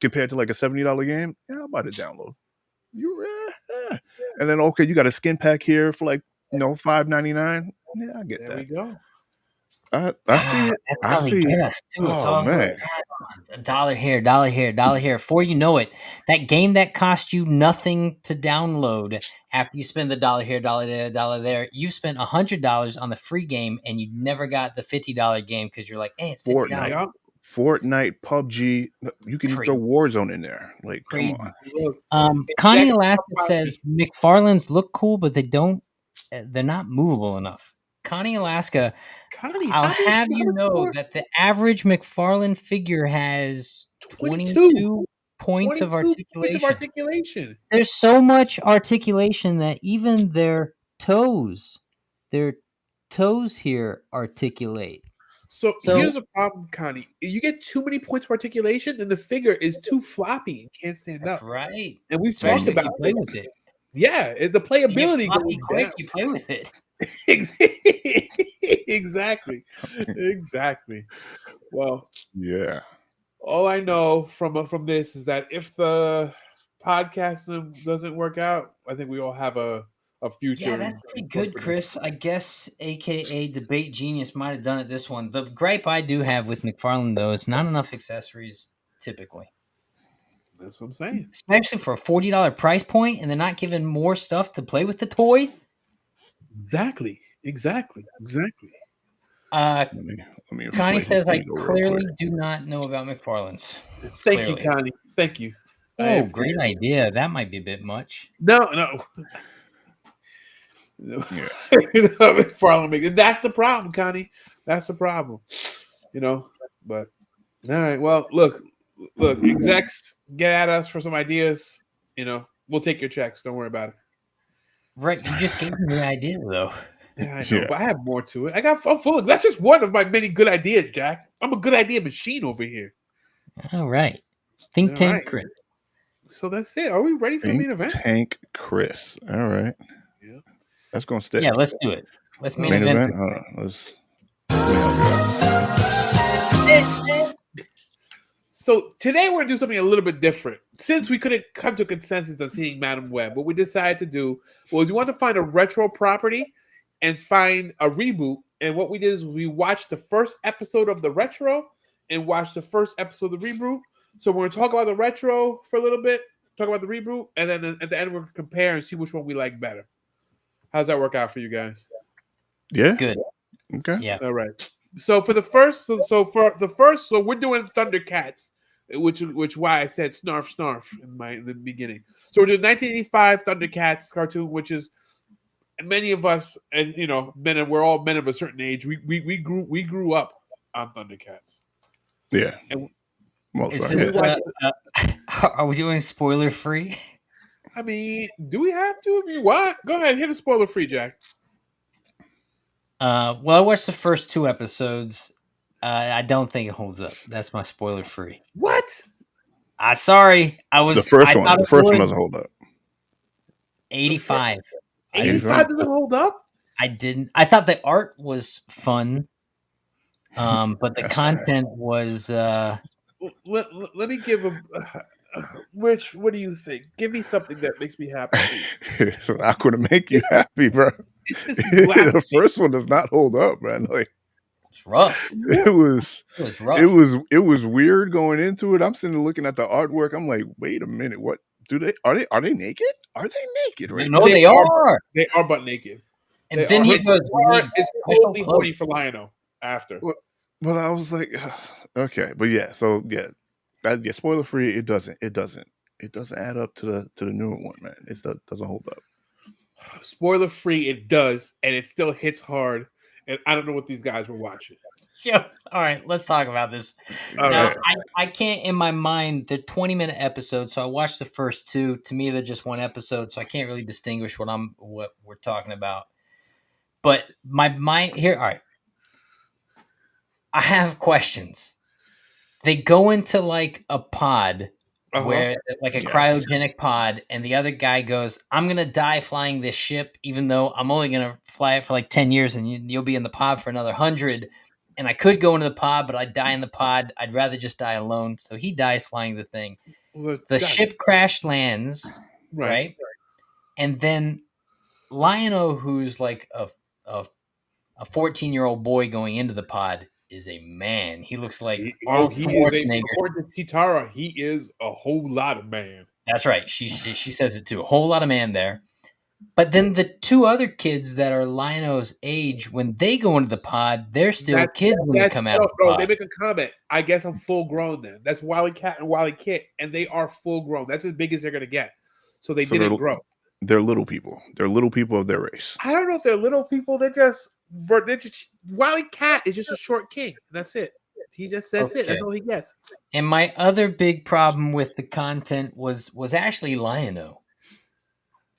Compared to like a $70 game. Yeah, I'll buy the download. And then you got a skin pack here for like $5.99. Yeah, I get There we that. go. I see it. That's I how they see get it. us too. It's Oh all man. add-ons. A dollar here, dollar here, dollar here. Before you know it, that game that cost you nothing to download, after you spend the dollar here, dollar there, dollar there, you've spent $100 on the free game, and you never got the $50 game because you're like, hey, it's $50. Fortnite, PUBG. You can throw Warzone in there. Like, Crazy. come on. Connie Alaska says McFarlane's look cool, but they're not movable enough. Connie Alaska, I'll have you know that the average McFarlane figure has 22 points of articulation. There's so much articulation that even their toes here articulate. So here's the problem, Connie. You get too many points of articulation, then the figure is too floppy and can't stand up. Right. And we've talked about you play with it. Yeah, the playability goes quick, down. you play with it. Exactly. Well, yeah. All I know from this is that if the podcast doesn't work out, I think we all have a of future. Yeah, that's pretty good, Chris. I guess AKA Debate Genius might have done it this one. The gripe I do have with McFarlane, though, is not enough accessories typically. That's what I'm saying. Especially for a $40 price point, and they're not giving more stuff to play with the toy. Exactly. Let me Connie inflate his says, I ego real clearly quick. do not know about McFarlane's. Thank Clearly. you, Connie. Thank you. Oh, great idea. That might be a bit much. No. Yeah. McFarlane. That's the problem, Connie. That's the problem. But all right. Well, look, execs, get at us for some ideas. We'll take your checks. Don't worry about it. Right. You just gave me the idea, though. Yeah, I know, but I have more to it. I'm full of. That's just one of my many good ideas, Jack. I'm a good idea machine over here. All right. Think Tank Chris. So that's it. Are we ready for the main event? Tank Chris. All right. Yeah. That's going to stay. Yeah, let's do it. Let's main event. event. Hold on. So today we're going to do something a little bit different. Since we couldn't come to a consensus on seeing Madam Web, what we decided to do was we wanted to find a retro property and find a reboot. And what we did is we watched the first episode of the retro and watched the first episode of the reboot. So we're going to talk about the retro for a little bit, talk about the reboot, and then at the end we're going to compare and see which one we like better. How's that work out for you guys? Yeah. Good. Okay. Yeah. All right. So we're doing Thundercats, which why I said snarf snarf in the beginning. So we're doing 1985 Thundercats cartoon, which is many of us, and we're all men of a certain age. We grew up on Thundercats. Yeah. And is this, are we doing spoiler free? I mean, do we have to? If you want, go ahead, hit a spoiler free, Jack. Well, I watched the first 2 episodes. I don't think it holds up. That's my spoiler free. What? Sorry. The first one doesn't hold up. 85. 85 doesn't hold up? I didn't. I thought the art was fun, but the content was. Let me give a. Rich, what do you think? Give me something that makes me happy, please. It's not going to make you happy, bro. The first one does not hold up, man. Like, it's rough. It was rough. It was weird going into it. I'm sitting there looking at the artwork. I'm like, wait a minute, what are they naked? Are they naked? Right? No, they are. They are butt naked. And then he goes, "It's totally horny for Lionel." After, but I was like, okay, but yeah. So yeah, spoiler free. It doesn't add up to the newer one, man. It doesn't hold up. Spoiler free, it does, and it still hits hard. And I don't know what these guys were watching. Yeah. All right, let's talk about this. Now, I can't, in my mind, they're 20-minute episodes, so I watched the first 2. To me, they're just one episode, so I can't really distinguish what we're talking about. But my mind here, all right. I have questions. They go into like a pod. Where like a cryogenic pod, and the other guy goes, I'm gonna die flying this ship, even though I'm only gonna fly it for like 10 years and you'll be in the pod for another 100. And I could go into the pod, but I'd die in the pod. I'd rather just die alone. So he dies flying the thing. The ship crash lands, right? And then Lionel, who's like a 14-year-old boy going into the pod, is a man. He looks like Arnold Schwarzenegger. According to Chitara, he is a whole lot of man. That's right. She says it too. A whole lot of man there. But then the 2 other kids that are Lionel's age, when they go into the pod, they're still kids when they come out of the pod. They make a comment. I guess I'm full grown then. That's Wily Cat and Wily Kit, and they are full grown. That's as big as they're going to get. So didn't grow. They're little people. They're little people of their race. I don't know if they're little people. They're just Wily Cat is just a short king. That's it. He just says it. That's all he gets. And my other big problem with the content was actually Lionel.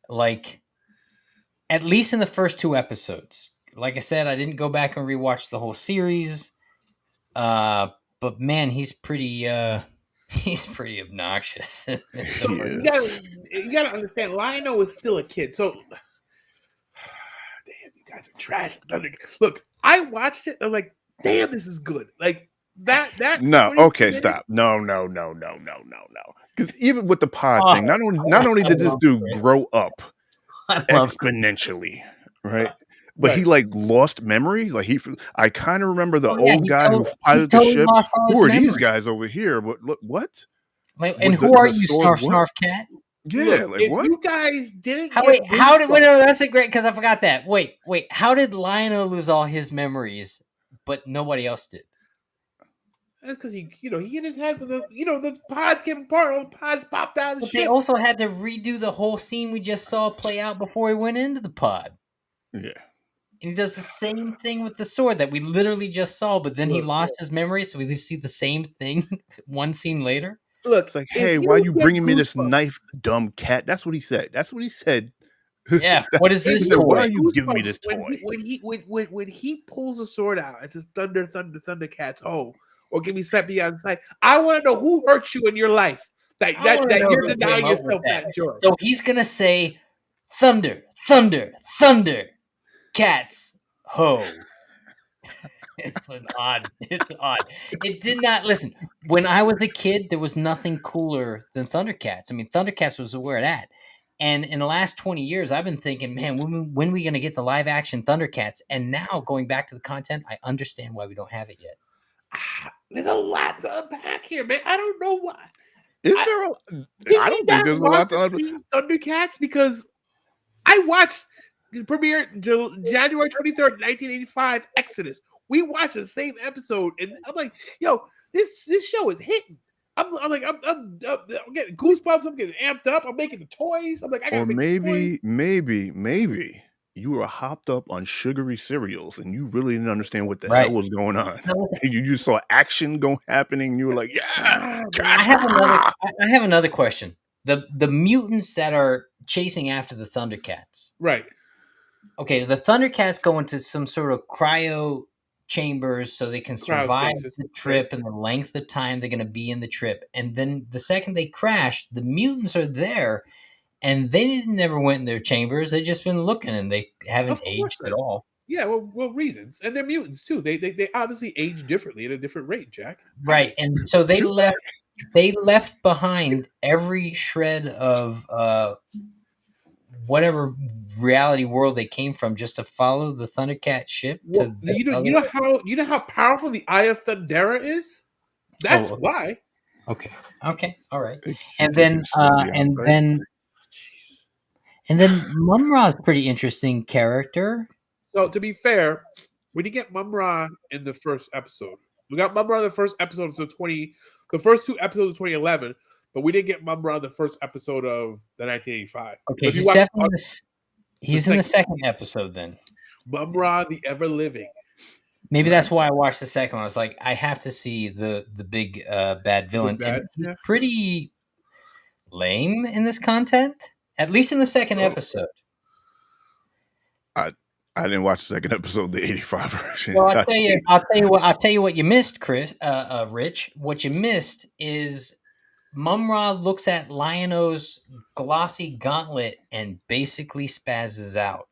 Like, at least in the first 2 episodes. Like I said, I didn't go back and rewatch the whole series. But man, he's pretty obnoxious. You gotta understand, Lionel is still a kid. So damn, you guys are trash. Look, I watched it. I'm like, damn, this is good. Like that. No, okay, stop. No. Because even with the pod thing, not only did this dude grow up, I love exponentially, right? But Right. he like lost memory. Like I kind of remember the Oh yeah, old guy who he piloted the totally ship. lost all his Who are these memory. guys over here? What? Like, and With who are the you, sword? Snarf What? Snarf Cat? Yeah, Look, like if what? you guys didn't How get how did wait, Goosebumps, no, that's a great because I forgot that. Wait, how did Lionel lose all his memories, but nobody else did? that's because he hit his head with the pods came apart, all the pods popped out of the But they ship. also had to redo the whole scene we just saw play out before he went into the pod. Yeah. And he does the same thing with the sword that we literally just saw, but then he Look, lost his memory, so we see the same thing one scene later. Look, It's like, if hey, why you you get bringing me this Goosebumps, knife, dumb cat? That's what he said. That's what he said. Yeah, what is if He this said, you why toy? are get you giving me Goosebumps this toy? when he pulls the sword out, it says Thundercats, oh, or give me set me outside. I want to know who hurt you in your life that I want to know you're who denying came up with yourself that. that joy. So he's gonna say, "Thunder, thunder, thunder, cats, ho." It's odd. It's odd. It did not listen. When I was a kid, there was nothing cooler than Thundercats. I mean, Thundercats was where it at. And in the last 20 years, I've been thinking, man, when are we going to get the live action Thundercats? And now, going back to the content, I understand why we don't have it yet. There's a lot to unpack here, man. I don't know why. Is I- there? Did I we don't think not there's a want lot to to. see Thundercats? Because I watched the premiere January 23rd, 1985, Exodus. We watched the same episode, and I'm like, yo, this show is hitting. I'm getting goosebumps. I'm getting amped up. I'm making the toys. I'm like, I gotta Or make the toys. maybe you were hopped up on sugary cereals and you really didn't understand what the hell Right. was going on. Now, listen, You just saw action happening. And you were like, yeah, Man. I cats, have another. rah! I have another question. The mutants that are chasing after the Thundercats. Right. Okay, the Thundercats go into some sort of cryo chambers so they can survive Cryostasis, the right. trip and the length of time they're going to be in the trip. And then the second they crash, the mutants are there, and they never went in their chambers. They've just been looking, and they haven't Of course aged not. at all. Yeah, well, reasons, and they're mutants too. They obviously age differently at a different rate, Jack. Right, and so they True. left. They left behind every shred of whatever reality world they came from, just to follow the Thundercat ship to Well, the you know how powerful the Eye of Thundera is. That's Oh, why. okay, all right, They and can then see the outside. and then Mumra's pretty interesting character. So to be fair, we didn't get Mumra in the first episode. We got Mumra in the first episode of the first two episodes of 2011, but we didn't get Mumra in the first episode of the 1985. Okay, If you he's watch definitely he's in the second- second episode. Then Mumra the Ever Living. maybe Right. that's why I watched the second one. I was like, I have to see the big bad villain, bad, and he's yeah. pretty lame in this content. At least in the second episode. I didn't watch the second episode of the 85 version. Well, I'll tell you what you missed, Chris, Rich. What you missed is Mumra looks at Lion-O's glossy gauntlet and basically spazzes out.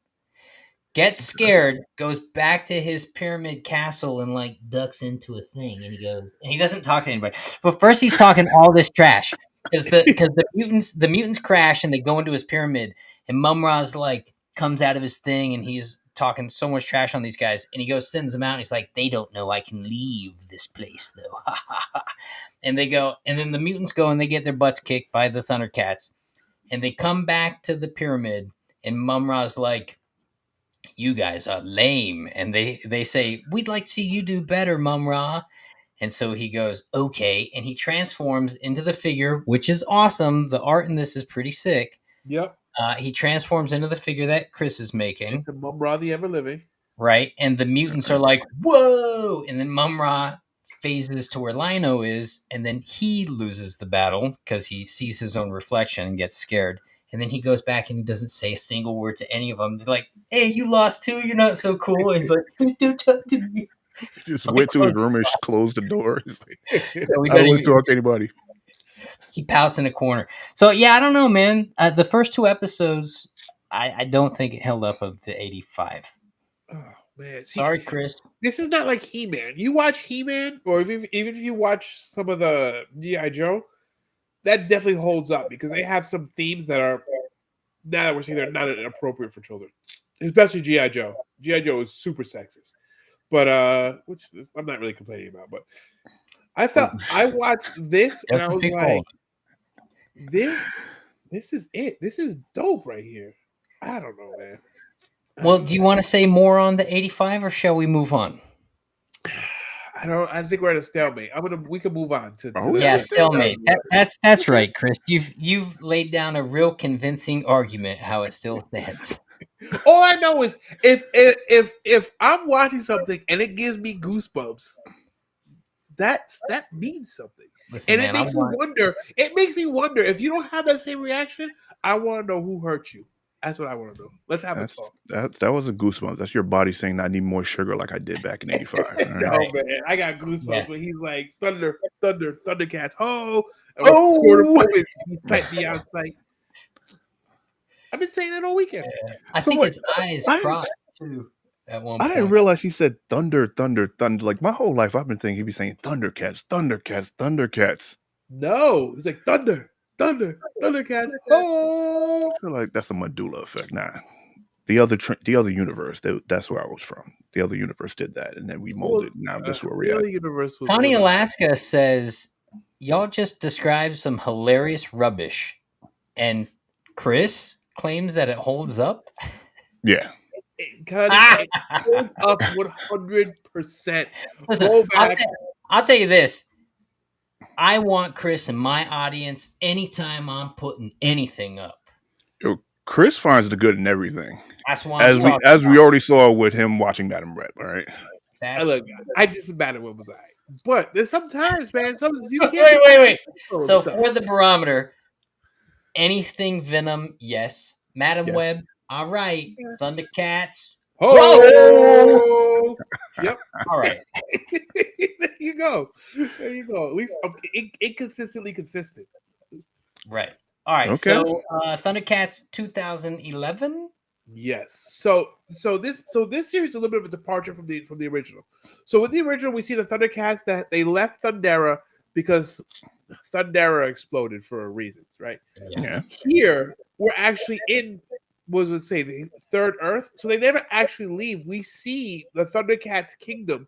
Gets scared, goes back to his pyramid castle and like ducks into a thing, and he doesn't talk to anybody. But first he's talking all this trash. Because the mutants crash and they go into his pyramid, and Mumra's like comes out of his thing and he's talking so much trash on these guys, and he sends them out and he's like, they don't know I can leave this place though. And they go, and then the mutants go and they get their butts kicked by the Thundercats, and they come back to the pyramid, and Mumra's like, you guys are lame, and they say, we'd like to see you do better, Mumra. And so he goes, okay, and he transforms into the figure, which is awesome. The art in this is pretty sick. Yep. He transforms into the figure that Chris is making. It's a Mumra the Ever Living. Right, and the mutants are like, whoa, and then Mumra phases to where Lion-O is, and then he loses the battle because he sees his own reflection and gets scared. And then he goes back and he doesn't say a single word to any of them. They're like, hey, you lost too? You're not so cool. And he's like, don't talk to me. He just went to his room and closed the door. He's like, So I don't want to talk to anybody. he pouts in a corner. So, yeah, I don't know, man. The first two episodes, I don't think it held up of the 85. Oh man. See, Sorry, Chris. this is not like He-Man. You watch He-Man, or even if you watch some of the G.I. Joe, that definitely holds up because they have some themes that are now that we're seeing they're not inappropriate for children, especially GI Joe. GI Joe is super sexist, but which I'm not really complaining about. But I watched this and I was like, this is it. This is dope right here. I don't know, man. Well, do you want to say more on the 85 or shall we move on? I think we're at a stalemate. We can move on to Oh, the Yeah, yeah. stalemate. That's right, Chris. You've laid down a real convincing argument how it still stands. All I know is if I'm watching something and it gives me goosebumps, that means something. Listen, And man, it makes me wonder. It makes me wonder if you don't have that same reaction. I want to know who hurt you. That's what I want to know. Let's have a talk. That was a goosebumps. That's your body saying I need more sugar, like I did back in '85. Right? No, man, I got goosebumps when he's like Thundercats. Oh, he sight beyond sight. I've been saying it all weekend. I think his eyes crossed too at one point. I didn't realize he said thunder, thunder, thunder. Like my whole life, I've been thinking he'd be saying Thundercats, Thundercats, Thundercats. No, it's like thunder, Thundercats. Oh, I feel like that's a medulla effect. Nah, the other universe. That's where I was from. The other universe did that, and then we molded. Now this is where we're at. Universe was Tony Alaska says, y'all just described some hilarious rubbish. And Chris claims that it holds up. Yeah. It holds up 100%. Listen, I'll tell you this. I want Chris in my audience anytime I'm putting anything up. Yo, Chris finds the good in everything. That's why as we already saw with him watching Madam Red, all right? I just about it was I. But there's sometimes, man, you can't wait. So for the barometer, anything Venom, yes. Madam Web, all right. Thundercats. Oh, yep. All right. There you go. At least inconsistently consistent. Right. All right. Okay. So Thundercats 2011. Yes. So this series is a little bit of a departure from the original. So with the original, we see the Thundercats that they left Thundera because Thundera exploded for reasons, right? Yeah. Here we're actually in the third Earth. So they never actually leave. We see the Thundercats kingdom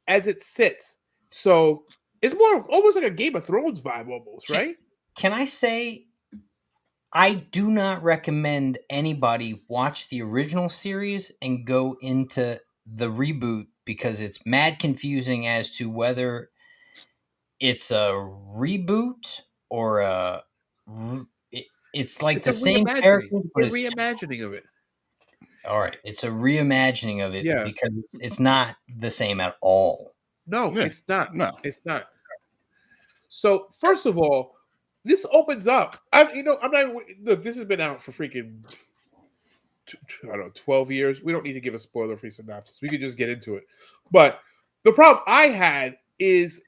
as it sits. So it's more almost like a Game of Thrones vibe, almost, right? Can I say? I do not recommend anybody watch the original series and go into the reboot because it's mad confusing as to whether it's a reboot or it's like the same character, but it's reimagining of it. All right, it's a reimagining of it because it's not the same at all. No, it's not. No, it's not. So first of all, this opens up. I'm not. Look, this has been out for freaking 12 years. We don't need to give a spoiler-free synopsis. We could just get into it. But the problem I had is,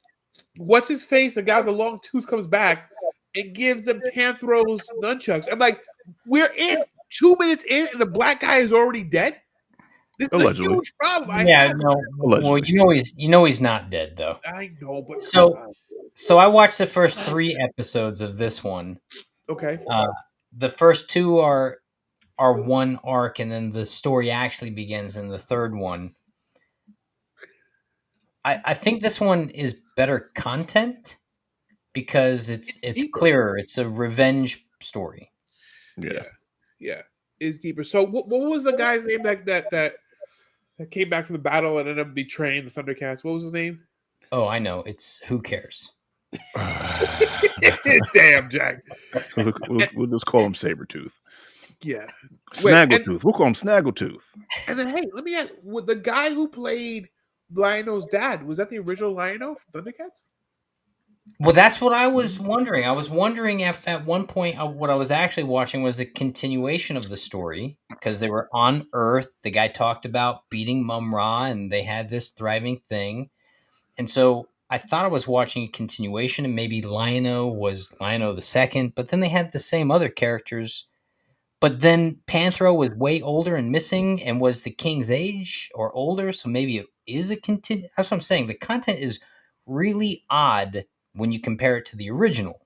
what's his face? The guy with the long tooth comes back and gives them Panthros nunchucks. I'm like, we're in 2 minutes in, and the black guy is already dead. This is a huge problem. Well, you know he's not dead though. I know, but so I watched the first 3 episodes of this one. Okay. The first 2 are one arc, and then the story actually begins in the third one. I think this one is better content because it's clearer. It's a revenge story. Yeah, it's deeper. So what was the guy's name that came back from the battle and ended up betraying the Thundercats? What was his name? Oh, I know. It's Who Cares? Damn, Jack. We'll just call him Sabretooth. Yeah. Snaggletooth. We'll call him Snaggletooth. And then, hey, let me ask, the guy who played Lion-O's dad, was that the original Lion-O from Thundercats? Well, that's what I was wondering. I was wondering if at one point what I was actually watching was a continuation of the story because they were on Earth. The guy talked about beating Mum-Ra, and they had this thriving thing. And so I thought I was watching a continuation, and maybe Lion-O was Lion-O the second, but then they had the same other characters. But then Panthro was way older and missing and was the king's age or older, so maybe it is a continue. That's what I'm saying. The content is really odd when you compare it to the original.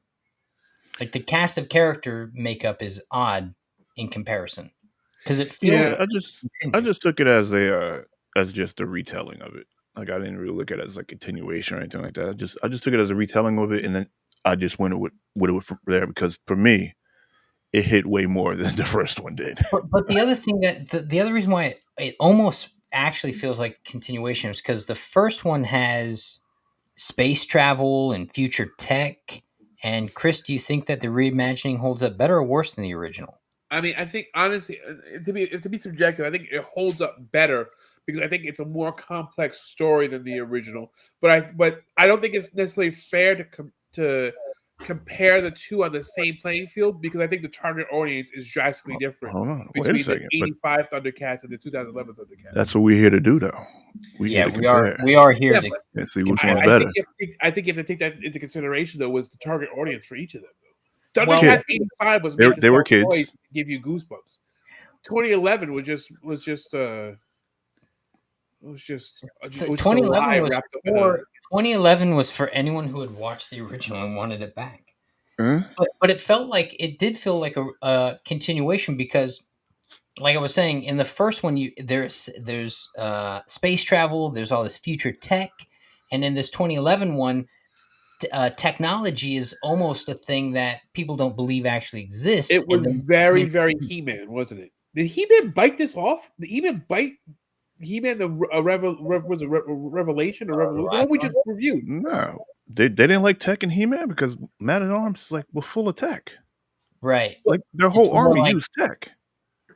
Like the cast of character makeup is odd in comparison because it Yeah. feels I just took it as a as just a retelling of it. Like I didn't really look at it as like continuation or anything like that. I just took it as a retelling of it, and then I just went with it from there because for me, it hit way more than the first one did. But the other thing that the other reason why it almost actually feels like continuation is because the first one has space travel and future tech. And Chris, do you think that the reimagining holds up better or worse than the original? I mean, I think honestly, to be subjective, I think it holds up better because I think it's a more complex story than the original. But I don't think it's necessarily fair to compare the two on the same playing field because I think the target audience is drastically different Hold on, wait a between the second. But '85 Thundercats and the 2011 Thundercats. that's what we're here to do, though. We're here to compare we are here Yeah, to but and see which compare. one's I better. think you have to take that into consideration though was the target audience for each of them. Well, Thundercats '85 was made to They were sell kids. toys to give you goosebumps. 2011 was just a 2011 lie was wrapped up in for a. 2011 was for anyone who had watched the original and wanted it back. Huh? But it did feel like a continuation because, like I was saying, in the first one, there's space travel, there's all this future tech, and in this 2011 one, technology is almost a thing that people don't believe actually exists. It was very, very He-Man, wasn't it? Did He-Man bite this off? Did He-Man bite He-Man was a Revelation or Revolution? The one we just reviewed. No, they didn't like tech and He-Man because Man at Arms like were full of tech. right. Like their It's whole more army like- used tech.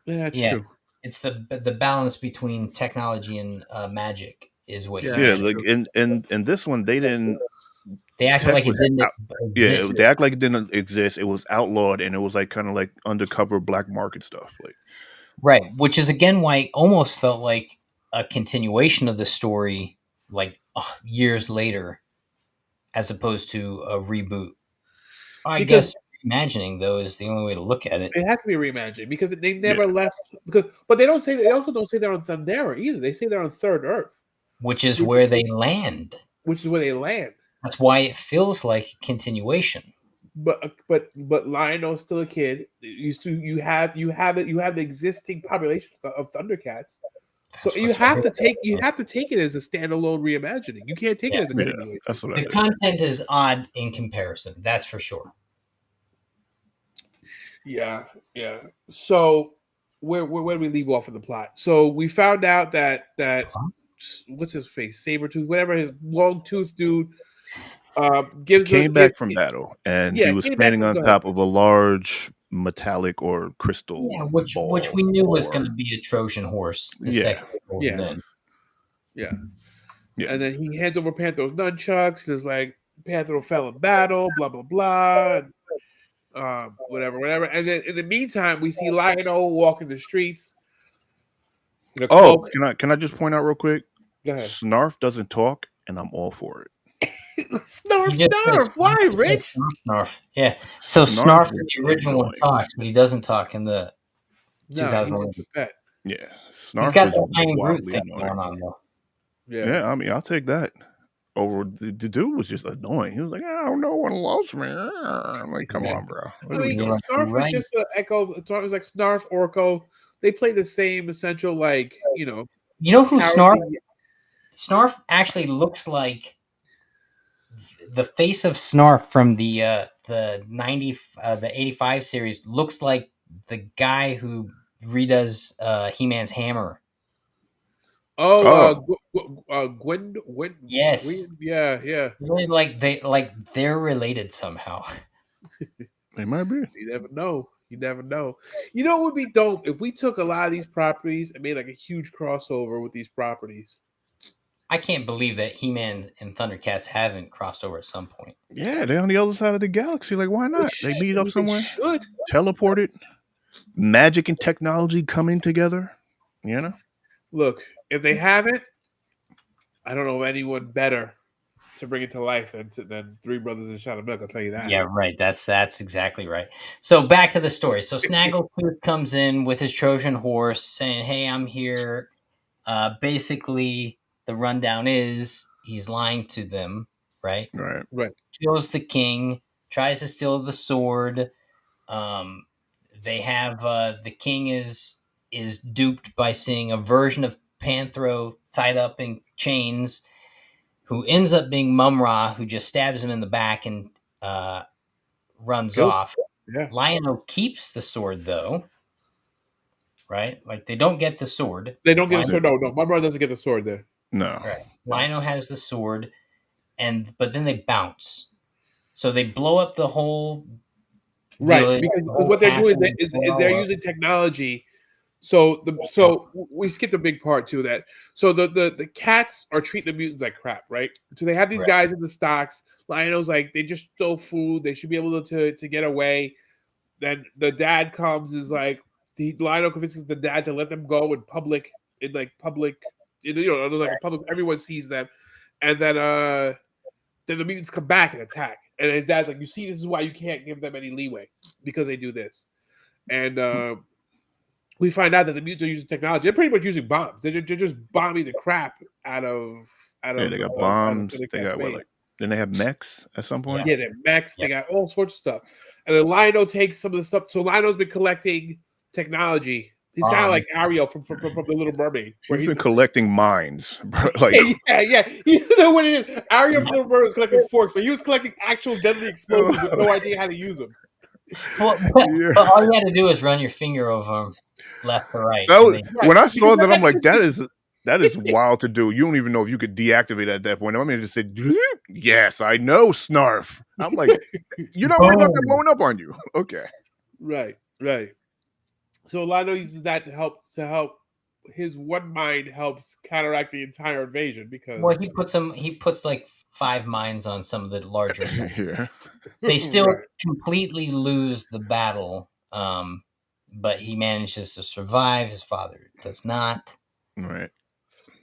Yeah, that's Yeah. true. It's the balance between technology and magic is what. Yeah. Yeah, that's like true. in this one they didn't. They acted Tech like it was didn't out- Yeah, exist. they act like it didn't exist. It was outlawed, and it was like kind of like undercover black market stuff. Like Right, which is again why it almost felt like a continuation of the story, like years later, as opposed to a reboot. I Because guess imagining though is the only way to look at it. it has to be reimagined because they never left. But they don't say they also don't say they're on Thundera either. They say they're on Third Earth, Which is where they land. which is where they land. That's why it feels like a continuation. But Lionel's still a kid. You have the existing population of Thundercats. So you have to take it as a standalone reimagining. You can't take it as a yeah, continuation. that's what I The did. content is odd in comparison. That's for sure. Yeah. So where do we leave off in the plot? So we found out that what's his face, Sabretooth, whatever his long tooth dude, gives Came back from battle, and Yeah, he was came back standing from- on go top of a large metallic or crystal. Yeah, which ball we knew was or- going to be a Trojan horse. The Yeah. second one Yeah. then. Yeah. Yeah. And then he hands over Panthero's nunchucks. There's like Panthero fell in battle, blah blah blah. Whatever. And then in the meantime, we see Lionel walking the streets. In a Oh, cloak. can I just point out real quick? Go ahead. Snarf doesn't talk, and I'm all for it. Snarf, He just says why, Snarf, Rich? Snarf. Yeah. So Snarf Snarf in is the original one annoying. talks, but he doesn't talk in the No, 2011. he's just a pet. Yeah, He's Snarf got is the Iron Groot wildly thing annoying. going on though. Yeah, I mean, I'll take that. Over the dude was just annoying. He was like, "Oh, no one loves me." I'm like, "Come on, bro." I mean, You're Snarf was right. just an echo. It was like Snarf, Orko. They play the same essential, like You know who Snarf? cowardly- Snarf actually looks like the face of Snarf from the 85 series looks like the guy who redoes He-Man's hammer. Oh, Gwen. Yes. Yeah. Really they're related somehow. They might be. You never know. You know what would be dope if we took a lot of these properties and made like a huge crossover with these properties. I can't believe that He-Man and Thundercats haven't crossed over at some point. Yeah, they're on the other side of the galaxy. Like, why not? They meet up somewhere, Should. teleported, magic and technology coming together. You know. Look, if they haven't, I don't know anyone better to bring it to life than Three Brothers and Shot of Milk. I'll tell you that. Yeah, right. That's exactly right. So back to the story. So Snaggletooth comes in with his Trojan horse saying, "Hey, I'm here." Basically, the rundown is he's lying to them, right? Right. Right. Kills the king, tries to steal the sword. they have the king is duped by seeing a version of Panthro tied up in chains, who ends up being Mumra, who just stabs him in the back and runs Kills. off. Yeah. Lion-O keeps the sword, though, right? Like, they don't get the sword. They don't get the Lion-O- sword. No, my brother doesn't get the sword there. No. Right. Lion-O has the sword, but then they bounce. So they blow up the whole Right, village, because the whole what they're doing castle, is blow they're up. using technology. So we skipped a big part too. That so the cats are treating the mutants like crap, right? So they have these Right. guys in the stocks. Lion-O's like they just stole food. They should be able to get away. Then the dad comes is like Lion-O convinces the dad to let them go in public, like a public. Everyone sees them, and then the mutants come back and attack. And his dad's like, "You see, this is why you can't give them any leeway because they do this." And we find out that the mutants are using technology. They're pretty much using bombs. They're just bombing the crap out of. Yeah, they got out of bombs. They Thundercats' got what, base. like, then they have mechs at some point. Yeah, they're mechs. They Yeah. got all sorts of stuff. And then Lion-O takes some of the stuff. So Lion-O's been collecting technology. He's kind of like Ariel from the Little Mermaid. He's been collecting mines, bro. Like, yeah. You know what it is? Ariel from Little Mermaid was collecting forks, but he was collecting actual deadly explosives with no idea how to use them. But all you got to do is run your finger over them, left or right. that was, and when I Because saw that, I'm that's like, that is wild to do. You don't even know if you could deactivate it at that point. I mean, just said, yes, I know, Snarf. I'm like, you're not worried about that blowing up on you. Okay. Right. So Lion-O uses that to help. His one mind helps counteract the entire invasion because well, he puts like 5 mines on some of the larger. Yeah. They still Right. completely lose the battle, but he manages to survive. His father does not. Right.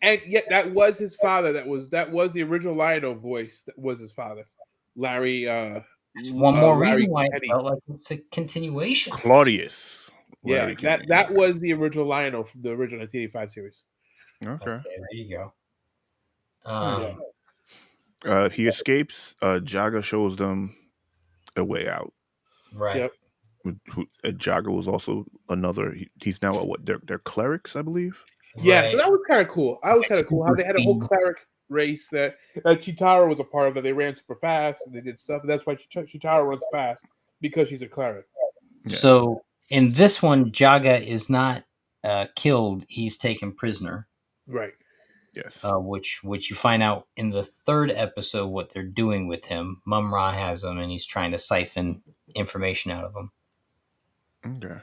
And yet that was his father. That was the original Lion-O voice. That was his father, Larry. That's one more Larry reason why it Kenny. felt like it's a continuation. Claudius. Yeah, Larry Kenny. that was the original Lion-O from the original 1985 series. Okay. Okay, there you go. He escapes. Jaga shows them a way out. Right. Yep. Jaga was also another. He's now what? They're clerics, I believe. Yeah, Right. so that was kind of cool. How they had a whole cleric race that Chitara was a part of. That they ran super fast and they did stuff. And that's why Chitara runs fast because she's a cleric. Yeah. So in this one, Jaga is not killed; he's taken prisoner. Right. Yes. Which you find out in the 3rd episode what they're doing with him. Mum-Ra has him, and he's trying to siphon information out of him. Okay.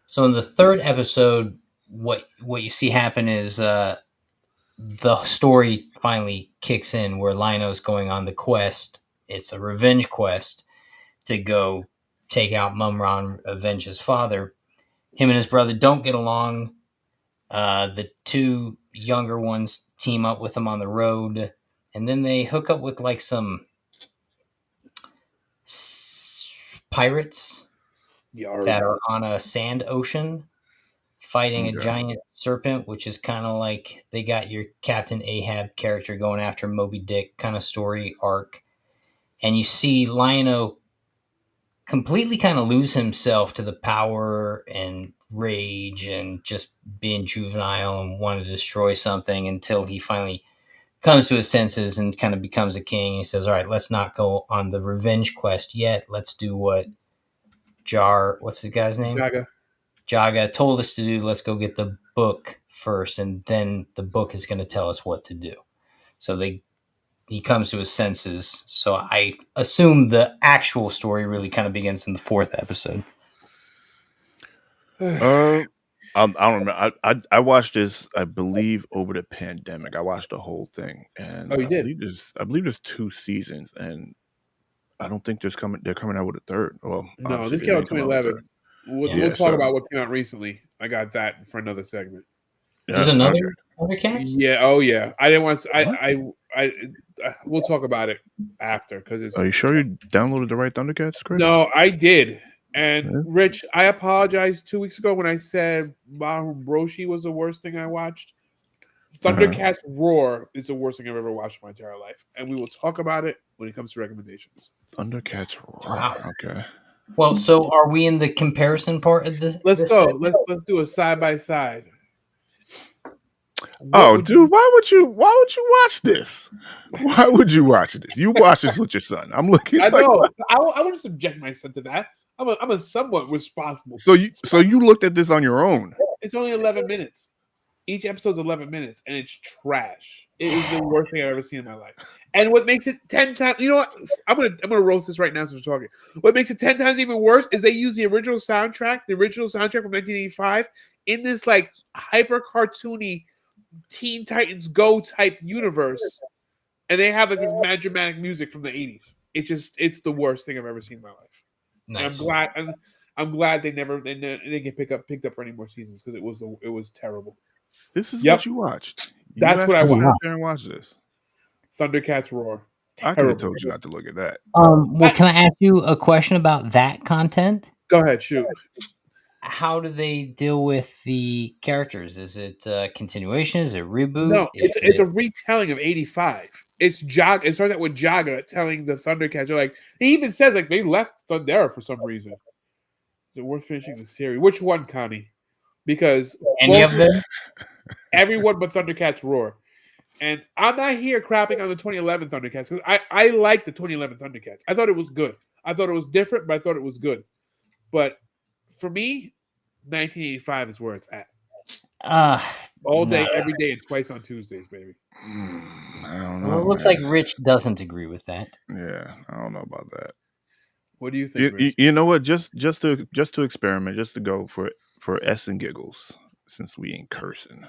So in the 3rd episode, what you see happen is the story finally kicks in, where Lion-O's going on the quest. It's a revenge quest to go take out Mum-Ra and avenge his father. Him and his brother don't get along. The 2 younger ones team up with him on the road, and then they hook up with like some pirates that are on a sand ocean fighting a giant serpent, which is kind of like they got your Captain Ahab character going after Moby Dick kind of story arc. And you see Lion-O completely kind of lose himself to the power and rage and just being juvenile and want to destroy something until he finally comes to his senses and kind of becomes a king. He says, all right, let's not go on the revenge quest yet. Let's do what what's the guy's name? Jaga told us to do. Let's go get the book first, and then the book is going to tell us what to do. So he comes to his senses. So I assume the actual story really kind of begins in the 4th episode. I don't remember. I watched this, I believe, over the pandemic. I watched the whole thing, and you did? I believe there's 2 seasons, and I don't think they're coming out with a 3rd. Well, No, this came out in 2011. We'll talk about what came out recently. I got that for another segment. There's another Thundercats? Yeah. Oh, yeah. I didn't want to. We'll talk about it after because it's. Are you sure you downloaded the right Thundercats, Chris? No, I did. And Rich, I apologized 2 weeks ago when I said Mahu Broshi was the worst thing I watched. Thundercats Roar is the worst thing I've ever watched in my entire life, and we will talk about it when it comes to recommendations. Thundercats Roar. Wow. Okay. Well, so are we in the comparison part of Let's this go. segment? Let's do a side by side. What Oh, would you? dude, why would you watch this? Why would you watch this? You watch this with your son. I'm looking I like know. what? I wouldn't subject my son to that. I'm a somewhat responsible. So you looked at this on your own. It's only 11 minutes. Each episode's 11 minutes, and it's trash. It is the worst thing I've ever seen in my life. And what makes it 10 times, you know what? I'm gonna roast this right now since we're talking. What makes it 10 times even worse is they use the original soundtrack from 1985, in this like hyper cartoony Teen Titans Go type universe, and they have like this mad dramatic music from the 80s. It's the worst thing I've ever seen in my life. Nice. And I'm glad they didn't get picked up for any more seasons because it was terrible. This is Yep. what you watched. You That's what I actually watched. sat there and watched this. Thundercats Roar. I could have told you not to look at that. Well, can I ask you a question about that content? Go ahead, shoot. How do they deal with the characters? Is it a continuation? Is it a reboot? No, Is it's it- a retelling of 85. It's Jog. It starts out with Jaga telling the Thundercats. They're like, he even says like they left Thundera for some reason. Is it worth finishing the series? Which one, Connie? Because any of them? everyone but Thundercats Roar. And I'm not here crapping on the 2011 Thundercats because I like the 2011 Thundercats. I thought it was good. I thought it was different, but I thought it was good. But for me, 1985 is where it's at. All day, no. every day, and twice on Tuesdays, baby. I don't know. Well, it looks man. like Rich doesn't agree with that. Yeah, I don't know about that. What do you think, You, Rich? you know what? Just to experiment, just to go for S and giggles, since we ain't cursing.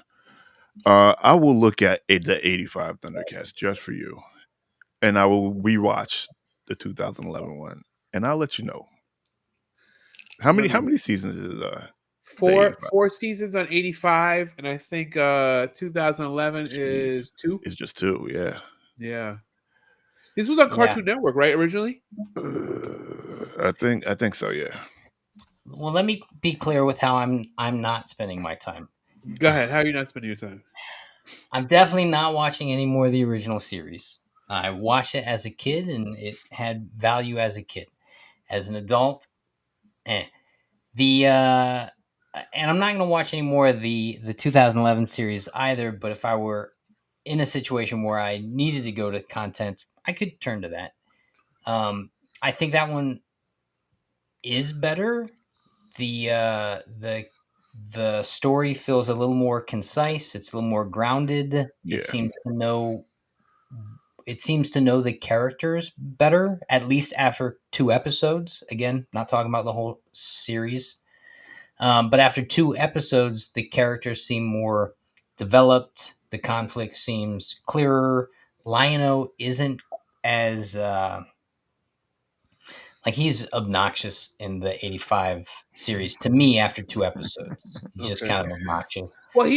I will look at the 85 Thundercats just for you, and I will rewatch the 2011 one, and I'll let you know how many seasons is the 85? Four seasons on 85, and I think 2011 is 2. It's just 2, yeah. Yeah. This was on Cartoon Network, right? Originally. I think so, yeah. Well, let me be clear with how I'm not spending my time. Go ahead. How are you not spending your time? I'm definitely not watching any more of the original series. I watched it as a kid, and it had value as a kid. As an adult, and I'm not going to watch any more of the 2011 series either. But if I were in a situation where I needed to go to content, I could turn to that. I think that one is better. The story feels a little more concise. It's a little more grounded. Yeah. It seems to know the characters better, at least after 2 episodes. Again, not talking about the whole series. But after 2 episodes, the characters seem more developed. The conflict seems clearer. Lion-O isn't as he's obnoxious in the 85 series to me after 2 episodes. He's just Okay. kind of obnoxious. Well,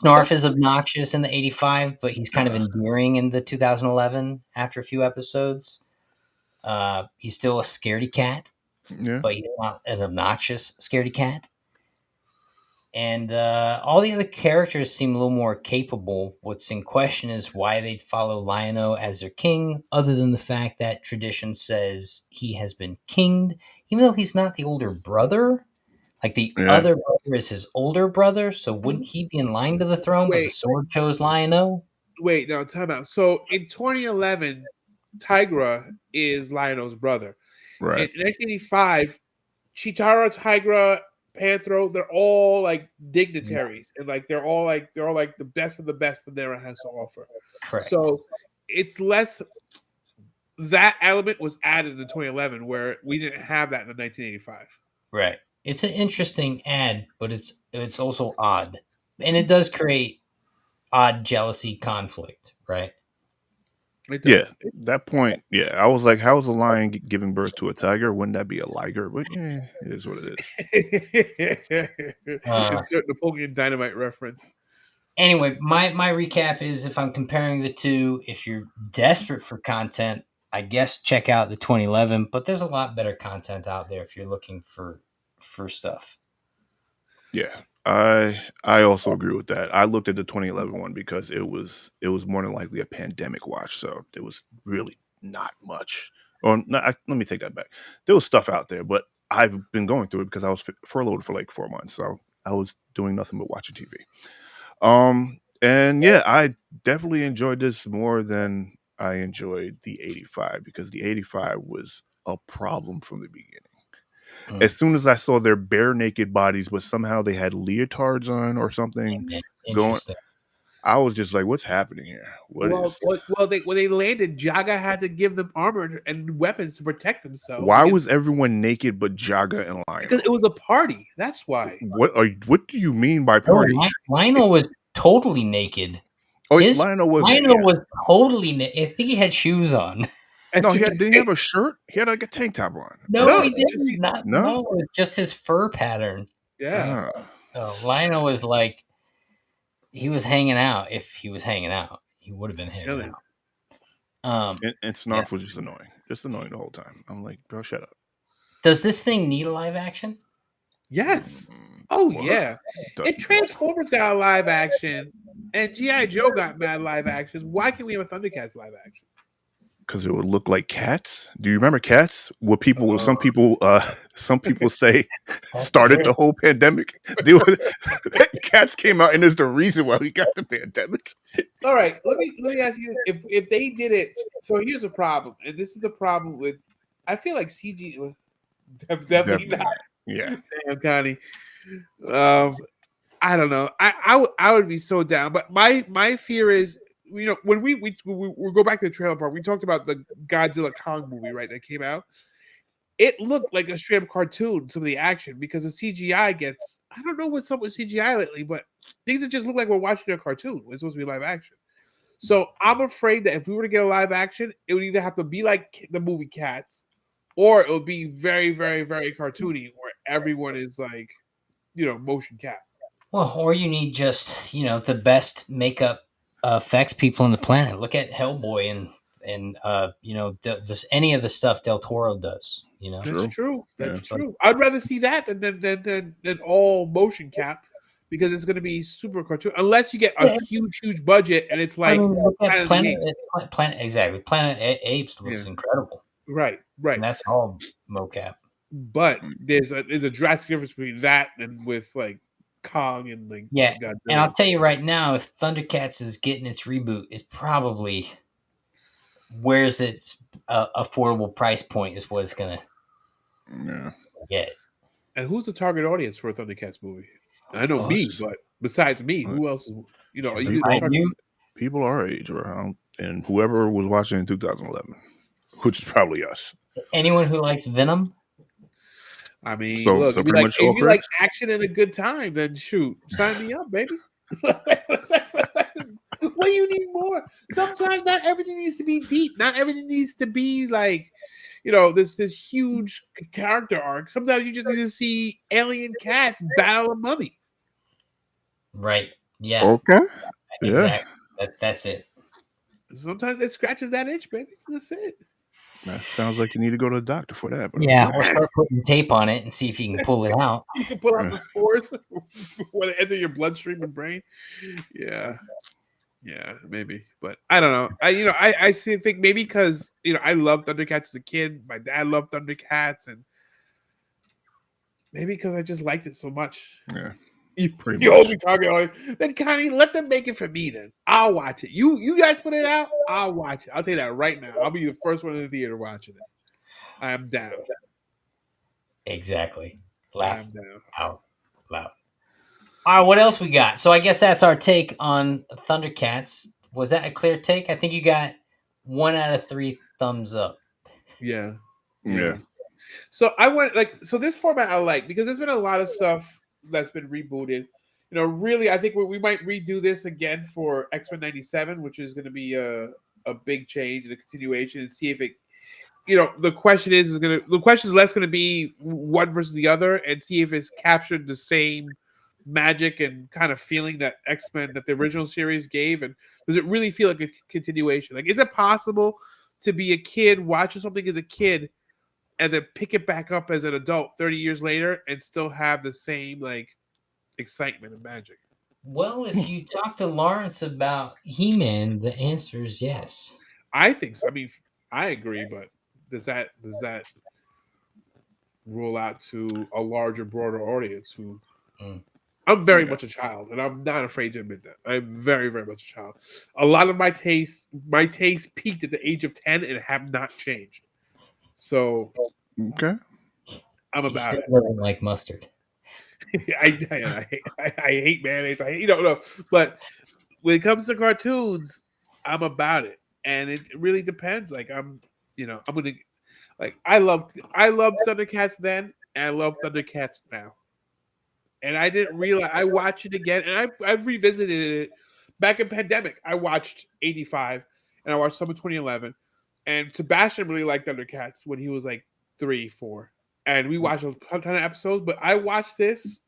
Snarf is obnoxious in the 85, but he's kind of endearing in the 2011 after a few episodes. He's still a scaredy cat, Yeah. but he's not an obnoxious scaredy cat. And all the other characters seem a little more capable. What's in question is why they'd follow Lion-O as their king, other than the fact that tradition says he has been kinged, even though he's not the older brother. Like the other brother is his older brother, so wouldn't he be in line to the throne? But the sword chose Lion-O. Wait, no, time out. So in 2011, Tigra is Lion-O's brother. Right. In 1985, Chitara, Tigra, Panthro, they're all like dignitaries, and like they're all like the best of the best that Nera has to offer. Correct. So it's less that element was added in 2011, where we didn't have that in the 1985. Right. It's an interesting ad, but it's also odd, and it does create odd jealousy conflict, right? Yeah, that point. Yeah, I was like, how is a lion giving birth to a tiger? Wouldn't that be a liger? But it is what it is. Insert Napoleon Dynamite reference. Anyway, my recap is, if I'm comparing the two, if you're desperate for content, I guess check out the 2011. But there's a lot better content out there if you're looking for stuff. Yeah, I also agree with that. I looked at the 2011 one because it was more than likely a pandemic watch, so there was really not much Or no, let me take that back. There was stuff out there, but I've been going through it because I was furloughed for like 4 months, so I was doing nothing but watching TV. And yeah, I definitely enjoyed this more than I enjoyed the 85 because the 85 was a problem from the beginning. As soon as I saw their bare naked bodies, but somehow they had leotards on or something going, Interesting. I was just like, "What's happening here? What is? Well, when they landed, Jaga had to give them armor and weapons to protect themselves. Why was everyone naked but Jaga and Lion? Because it was a party. That's why. What do you mean by No, party? Lionel was totally naked. Oh, Lionel was. Lionel was totally naked. I think he had shoes on. No, didn't he have a shirt? He had like a tank top on. No, he didn't. No? No, it was just his fur pattern. Yeah. Lionel was like, he was hanging out. If he was hanging out, he would have been hanging out. And Snarf was just annoying the whole time. I'm like, bro, shut up. Does this thing need a live action? Yes. Oh yeah. If Transformers got a live action and G.I. Joe got mad live actions, why can't we have a Thundercats live action? Because it would look like Cats. Do you remember Cats? What people, some people say started the whole pandemic. Cats came out, and there's the reason why we got the pandemic. All right, let me ask you this: if they did it, so here's a problem, and this is the problem with. I feel like CG was definitely not. Yeah, damn, Connie. I don't know. I would be so down, but my fear is. When we go back to the trailer park, we talked about the Godzilla Kong movie, right? That came out. It looked like a straight up cartoon, some of the action, because the CGI gets. I don't know what's up with CGI lately, but things that just look like we're watching a cartoon. It's supposed to be live action. So I'm afraid that if we were to get a live action, it would either have to be like the movie Cats, or it would be very, very, very cartoony, where everyone is like, motion cap. Well, or you need just the best makeup effects people on the planet. Look at Hellboy and any of the stuff Del Toro does. That's true. That's true. I'd rather see that than all motion cap because it's going to be super cartoon. Unless you get a huge budget and it's like Planet Apes looks incredible. Right. And that's all mocap. But there's a drastic difference between that and with like Kong and like Godzilla. And I'll tell you right now, if Thundercats is getting its reboot, it's probably where's its affordable price point is what it's gonna get. And who's the target audience for a Thundercats movie? I know me, but besides me, who else is people our age around, and whoever was watching in 2011, which is probably us. Anyone who likes Venom. I mean, look, if you like action and a good time, then shoot, sign me up, baby. What do you need more? Sometimes not everything needs to be deep. Not everything needs to be like, this huge character arc. Sometimes you just need to see alien cats battle a mummy. Right. Yeah. Okay. Exactly. That's it. Sometimes it scratches that itch, baby. That's it. That sounds like you need to go to the doctor for that. But or start putting tape on it and see if you can pull it out. You can pull out the spores before they enter your bloodstream and brain. Yeah, maybe, but I don't know. I think maybe because I loved Thundercats as a kid. My dad loved Thundercats, and maybe because I just liked it so much. Yeah. You hold me talking on it. Then Connie, let them make it for me. Then I'll watch it. You guys put it out. I'll watch it. I'll tell you that right now. I'll be the first one in the theater watching it. I am down. Exactly. Laugh out loud. All right, what else we got? So I guess that's our take on Thundercats. Was that a clear take? I think you got 1 out of 3 thumbs up. Yeah. So this format I like because there's been a lot of stuff that's been rebooted. Really, I think we might redo this again for X-Men 97, which is going to be a big change and a continuation, and see if it. The question is less going to be one versus the other, and see if it's captured the same magic and kind of feeling that X-Men that the original series gave, and does it really feel like a continuation? Like, is it possible to be a kid watching something as a kid and then pick it back up as an adult 30 years later and still have the same like excitement and magic? Well, if you talk to Lawrence about He-Man, the answer is yes. I think so. I mean, I agree, but does that rule out to a larger, broader audience who I'm very much a child, and I'm not afraid to admit that. I'm very, very much a child. A lot of my taste peaked at the age of 10 and have not changed. So Okay. I'm He about still it. doesn't like mustard. I hate mayonnaise. No. But when it comes to cartoons, I'm about it, and it really depends. Like I'm gonna I loved Thundercats then, and I love Thundercats now. And I didn't realize I watched it again, and I've revisited it back in pandemic. I watched 85, and I watched some of 2011. And Sebastian really liked Thundercats when he was like 3, 4, and we watched a ton of episodes. But I watched this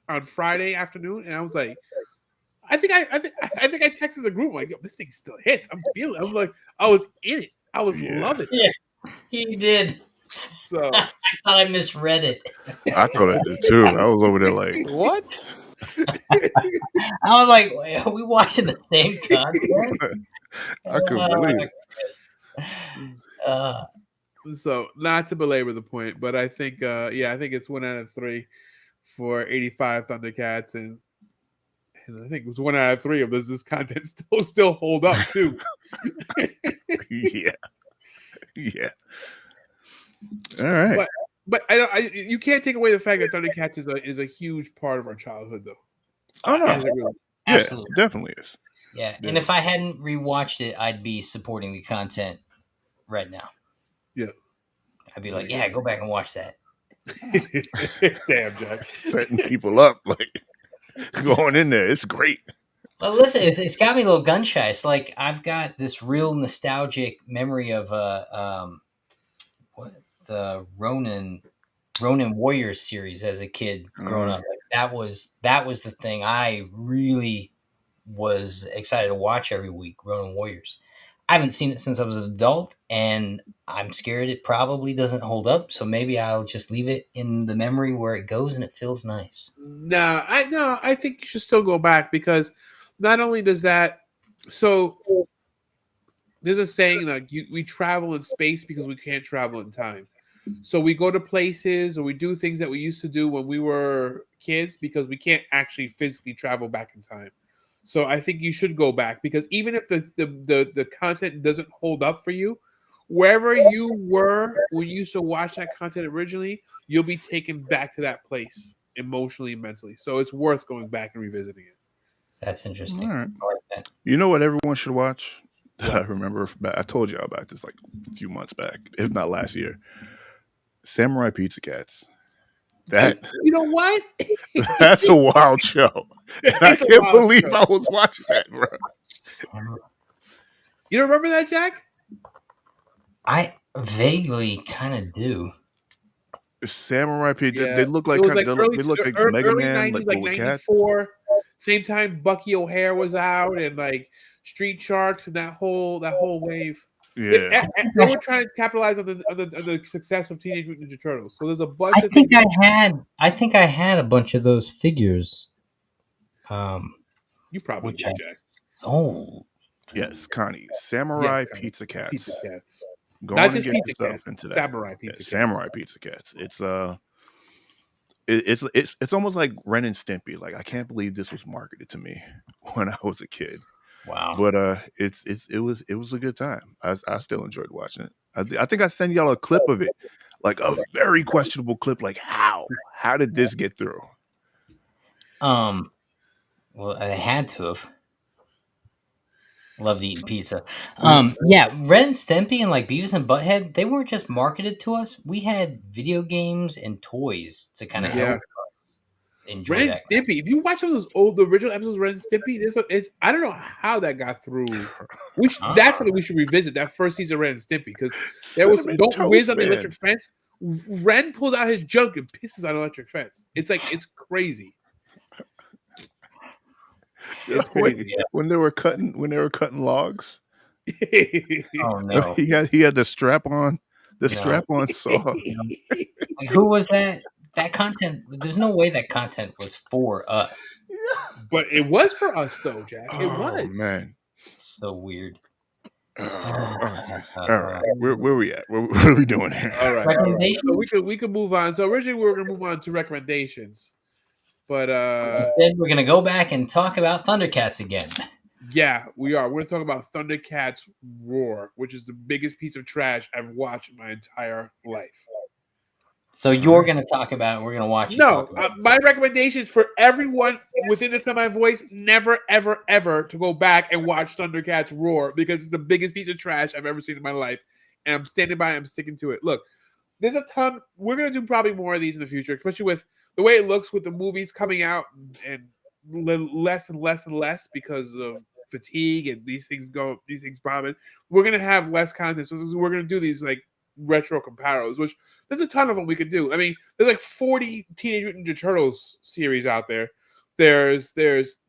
on Friday afternoon, and I was like, I think I texted the group like, yo, this thing still hits. I'm feeling. I'm like, I was in it. I was loving it. Yeah, he did. So I thought I misread it. I thought I did too. I was over there like, what? I was like, are we watching the same content? I couldn't believe it. So not to belabor the point, but I think I think it's 1 out of 3 for 85 Thundercats, and I think it was 1 out of 3 of this content still hold up too. Yeah. All right. But you can't take away the fact that Thundercats is a huge part of our childhood, though. Oh no. Really? Yeah, Absolutely. definitely is. Yeah, and if I hadn't rewatched it, I'd be supporting the content right now. Yeah. I'd be like, yeah, go back and watch that. Damn, Jack. Setting people up, like going in there. It's great. Well, listen, it's got me a little gun shy. It's like I've got this real nostalgic memory of the Ronin Warriors series as a kid growing up. Like, that was the thing I really was excited to watch every week. Ronin Warriors. I haven't seen it since I was an adult, and I'm scared it probably doesn't hold up. So maybe I'll just leave it in the memory where it goes, and it feels nice. No, I think you should still go back, because not only does that, so there's a saying like we travel in space because we can't travel in time. So we go to places or we do things that we used to do when we were kids because we can't actually physically travel back in time. So I think you should go back, because even if the content doesn't hold up for you, wherever you were when you used to watch that content originally, you'll be taken back to that place emotionally and mentally. So it's worth going back and revisiting it. That's interesting. All right. I like that. You know what everyone should watch? I remember I told y'all about this like a few months back, if not last year. Samurai Pizza Cats. That You know what? that's a wild show. And I can't believe I was watching that, bro. You don't remember that, Jack? I vaguely kind of do. Samurai Pizza. Yeah. They look like It was they look like Mega early Man, 90s, like like with cats. 94. Same time Bucky O'Hare was out, and like Street Sharks and that whole wave. Yeah. They were trying to capitalize on the success of Teenage Mutant Ninja Turtles. So there's a bunch I of think things. I had a bunch of those figures. You probably Which did, I Jack. Oh. Yes, Connie. Samurai Yes, Pizza Cats. Pizza Cats. Go Not on just and get Pizza yourself Cats. into that. Samurai Pizza Cats. Samurai Pizza Cats. It's almost like Ren and Stimpy. Like, I can't believe this was marketed to me when I was a kid. Wow. But it was a good time. I still enjoyed watching it. I think I sent y'all a clip of it, like a very questionable clip. Like, how did this get through? Well, I had to have. Loved eating pizza. Yeah, Ren and Stimpy and like Beavis and Butthead, they weren't just marketed to us. We had video games and toys to kind of help us enjoy Ren and that. Stimpy. If you watch those the original episodes of Ren and Stimpy, I don't know how that got through. That's something we should revisit. That first season of Ren and Stimpy, because there was don't whiz on the electric fence. Ren pulls out his junk and pisses on the electric fence. It's like it's crazy. When they were cutting logs. Oh no! He had the strap on saw. Like, who was that? That content. There's no way that content was for us. But it was for us, though, Jack. It was. Man, it's so weird. Okay. All right. Where we at? What are we doing here? All right. Recommendations? So we can move on. So originally we were gonna move on to recommendations, but Then we're gonna go back and talk about Thundercats again. yeah, we are. We're gonna talk about Thundercats Roar, which is the biggest piece of trash I've watched in my entire life. So you're gonna talk about it. We're gonna watch you No, talk about it. my recommendation is for everyone within the sound of my voice, never, ever, ever to go back and watch Thundercats Roar because it's the biggest piece of trash I've ever seen in my life. And I'm standing by it, I'm sticking to it. Look, there's a ton. We're going to do probably more of these in the future, especially with the way it looks with the movies coming out and less and less and less because of fatigue and these things bombing. We're going to have less content. So we're going to do these like retro comparos, which there's a ton of them we could do. I mean, there's like 40 Teenage Mutant Ninja Turtles series out there. There's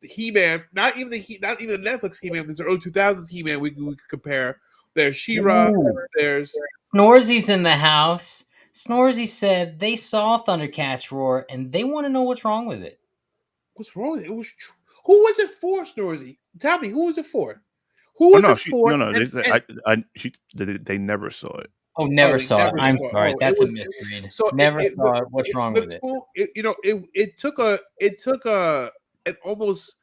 He-Man, not even the Netflix He-Man. There's the early 2000s He-Man we could compare. There's She-Ra. There's Snorzy's in the house. Snorzy said they saw Thundercats roar and they want to know what's wrong with it. what's wrong with it? It was who was it for, Snorzy? Tell me, who was it for? Who was it for? They never saw it. Oh, never they saw it. never I'm saw it. sorry. Oh, That's it a was- misread. So Never saw it. What's wrong with it? It took an almost.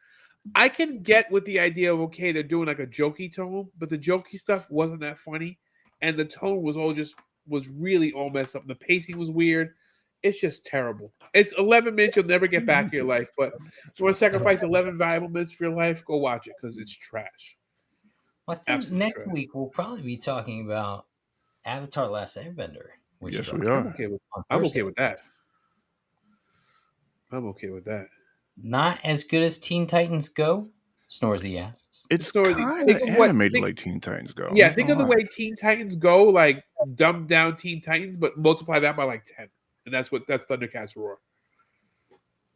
I can get with the idea of okay, they're doing like a jokey tone, but the jokey stuff wasn't that funny, and the tone was really all messed up. The pacing was weird. It's just terrible. It's 11 minutes you'll never get back in your life, but if you want to sacrifice 11 valuable minutes of your life, go watch it because it's trash. Well, I think Absolute next trash. week we'll probably be talking about Avatar: Last Airbender. Which Yes, drops we are. I'm okay with on I'm Thursday. okay with that. I'm okay with that. Not as good as Teen Titans Go? Snorzy asks. It's Story- kind think of of what- animated think- like Teen Titans Go. Yeah, I'm think not of the gonna way Teen Titans Go, like dumbed down Teen Titans, but multiply that by like 10. And that's Thundercats Roar.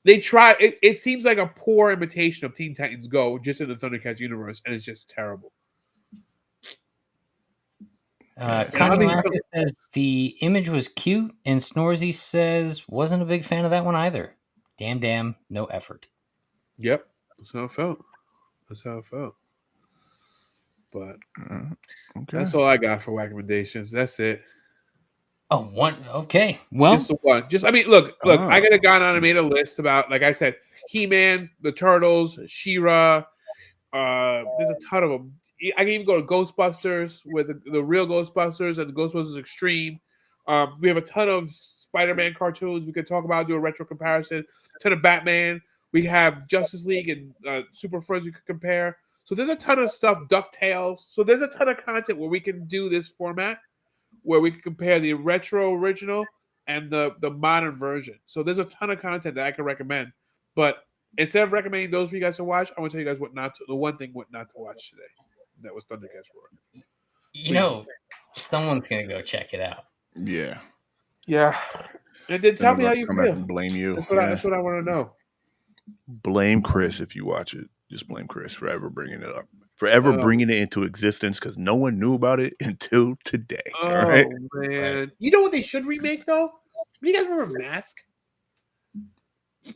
They try it seems like a poor imitation of Teen Titans Go just in the Thundercats universe, and it's just terrible. Connie Laska says the image was cute, and Snorzy says wasn't a big fan of that one either. Damn, no effort. Yep. That's how it felt. But Okay. that's all I got for recommendations. That's it. Oh, one. Okay. Well, Just the one. I mean, look, I Oh. could have gone on and made a list about, like I said, He-Man, the Turtles, She-Ra. There's a ton of them. I can even go to Ghostbusters with the real Ghostbusters and the Ghostbusters Extreme. We have a ton of Spider-Man cartoons we could talk about, do a retro comparison. A ton of Batman. We have Justice League and Super Friends we could compare. So there's a ton of stuff. DuckTales. So there's a ton of content where we can do this format where we can compare the retro original and the modern version. So there's a ton of content that I can recommend. But instead of recommending those for you guys to watch, I want to tell you guys what not to watch today. That was Thundercats Roar. you know, someone's gonna go check it out. Yeah. Yeah. And then tell me how you come back feel. and blame you. That's what I want to know. Blame Chris if you watch it. Just blame Chris for ever bringing it up. Forever bringing it into existence because no one knew about it until today. Oh, right? man. You know what they should remake, though? You guys remember Mask?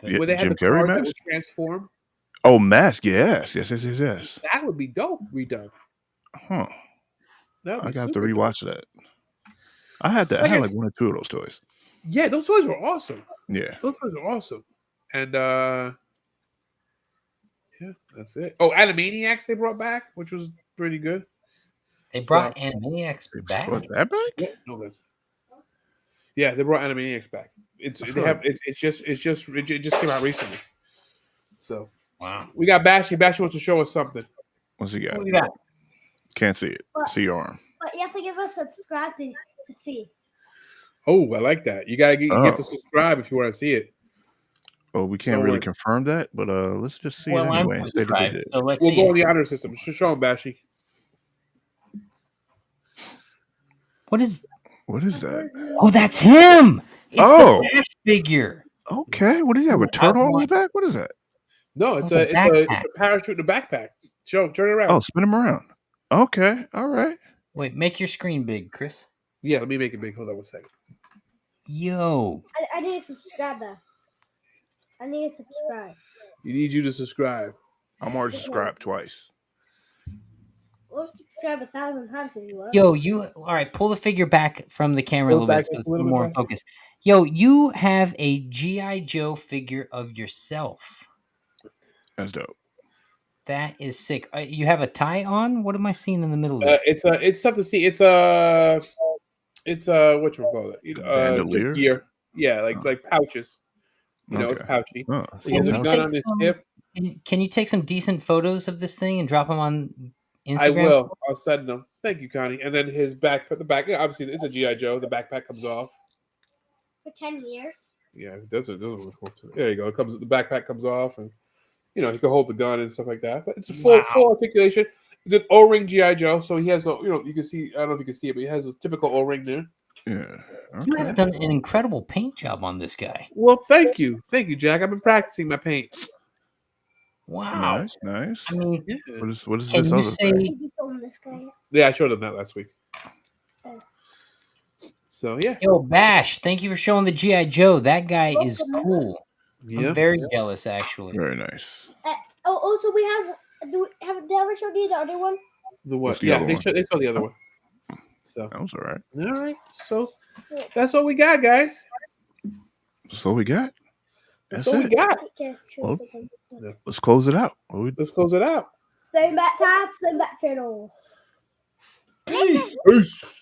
Yeah, Where they had Jim the Carrey cars that Mask? would transform? Oh, Mask. Yes. That would be dope redone. Huh. That would I be got to super dope. rewatch that. I had Like like one or two of those toys. Yeah, those toys were awesome. Yeah. Those toys are awesome. And yeah, that's it. Oh, Animaniacs they brought back, which was pretty good. They brought Animaniacs back. Brought that back? Yeah, no good. Yeah, they brought Animaniacs back. It just came out recently. So Wow. we got Bashy. Bashy wants to show us something. What's he got? What do you got? Can't see it. See your arm. But you have to give us a subscribe to see. Oh, I like that. You gotta you have to subscribe if you want to see it. Oh, we can't So really what? confirm that, but let's just see Well, it I'm anyway and say that they subscribed, did. so let's We'll see. go on the honor system. Show him, Bashy. What is? What is that? Oh, that's him. It's Oh. the Bash figure. Okay, what is that? With turtle on his back? What is that? No, it's It's a a backpack. parachute in a backpack. Turn it around. Oh, spin him around. Okay, all right. Wait, make your screen big, Chris. Yeah, let me make it big. Hold on 1 second. Yo, I need to subscribe though. I need to subscribe. You need you to subscribe. I'm already subscribed twice. Well, Go subscribe 1,000 times if you want. Yo, you all right? Pull the figure back from the camera a Pull it little bit back so just it's a a little little more bit in back. focus. Yo, you have a GI Joe figure of yourself. That's dope. That is sick. You have a tie on. What am I seeing in the middle there? It's tough to see. It's what you call it? Just Bandolier? gear. Yeah, like Oh. pouches. You know, it's Okay. pouchy. Oh, He Can has a you pouch. gun take on his some? hip. Can you take some decent photos of this thing and drop them on Instagram? I will. I'll send them. Thank you, Connie. And then his backpack. The back. Obviously, it's a GI Joe. The backpack comes off. For 10 years. Yeah, those are there you go. It comes. The backpack comes off, and he can hold the gun and stuff like that. But it's a full articulation. It's an O-ring GI Joe, so he has a you can see. I don't know if you can see it, but he has a typical O-ring there. Yeah. You Okay. have done an incredible paint job on this guy. Well, thank you, Jack. I've been practicing my paint. Wow. Nice. I mean, Yeah, What is can this you other say? thing? Did you film this guy? yeah. I showed them that last week. Oh. So yeah, Yo, Bash, thank you for showing the GI Joe. That guy is Welcome. cool. yeah. I'm very jealous, actually. Very nice. Oh, also we have. Have they ever showed you the other one? The What's what? the Yeah, other they one? saw the other one. So That was all right. all right. So Sick. that's all we got, guys. That's all we got. That's That's all we it. got. Yes, sure. Well, let's close it out. Let's close it out. Same back time, same back channel. Peace. Peace.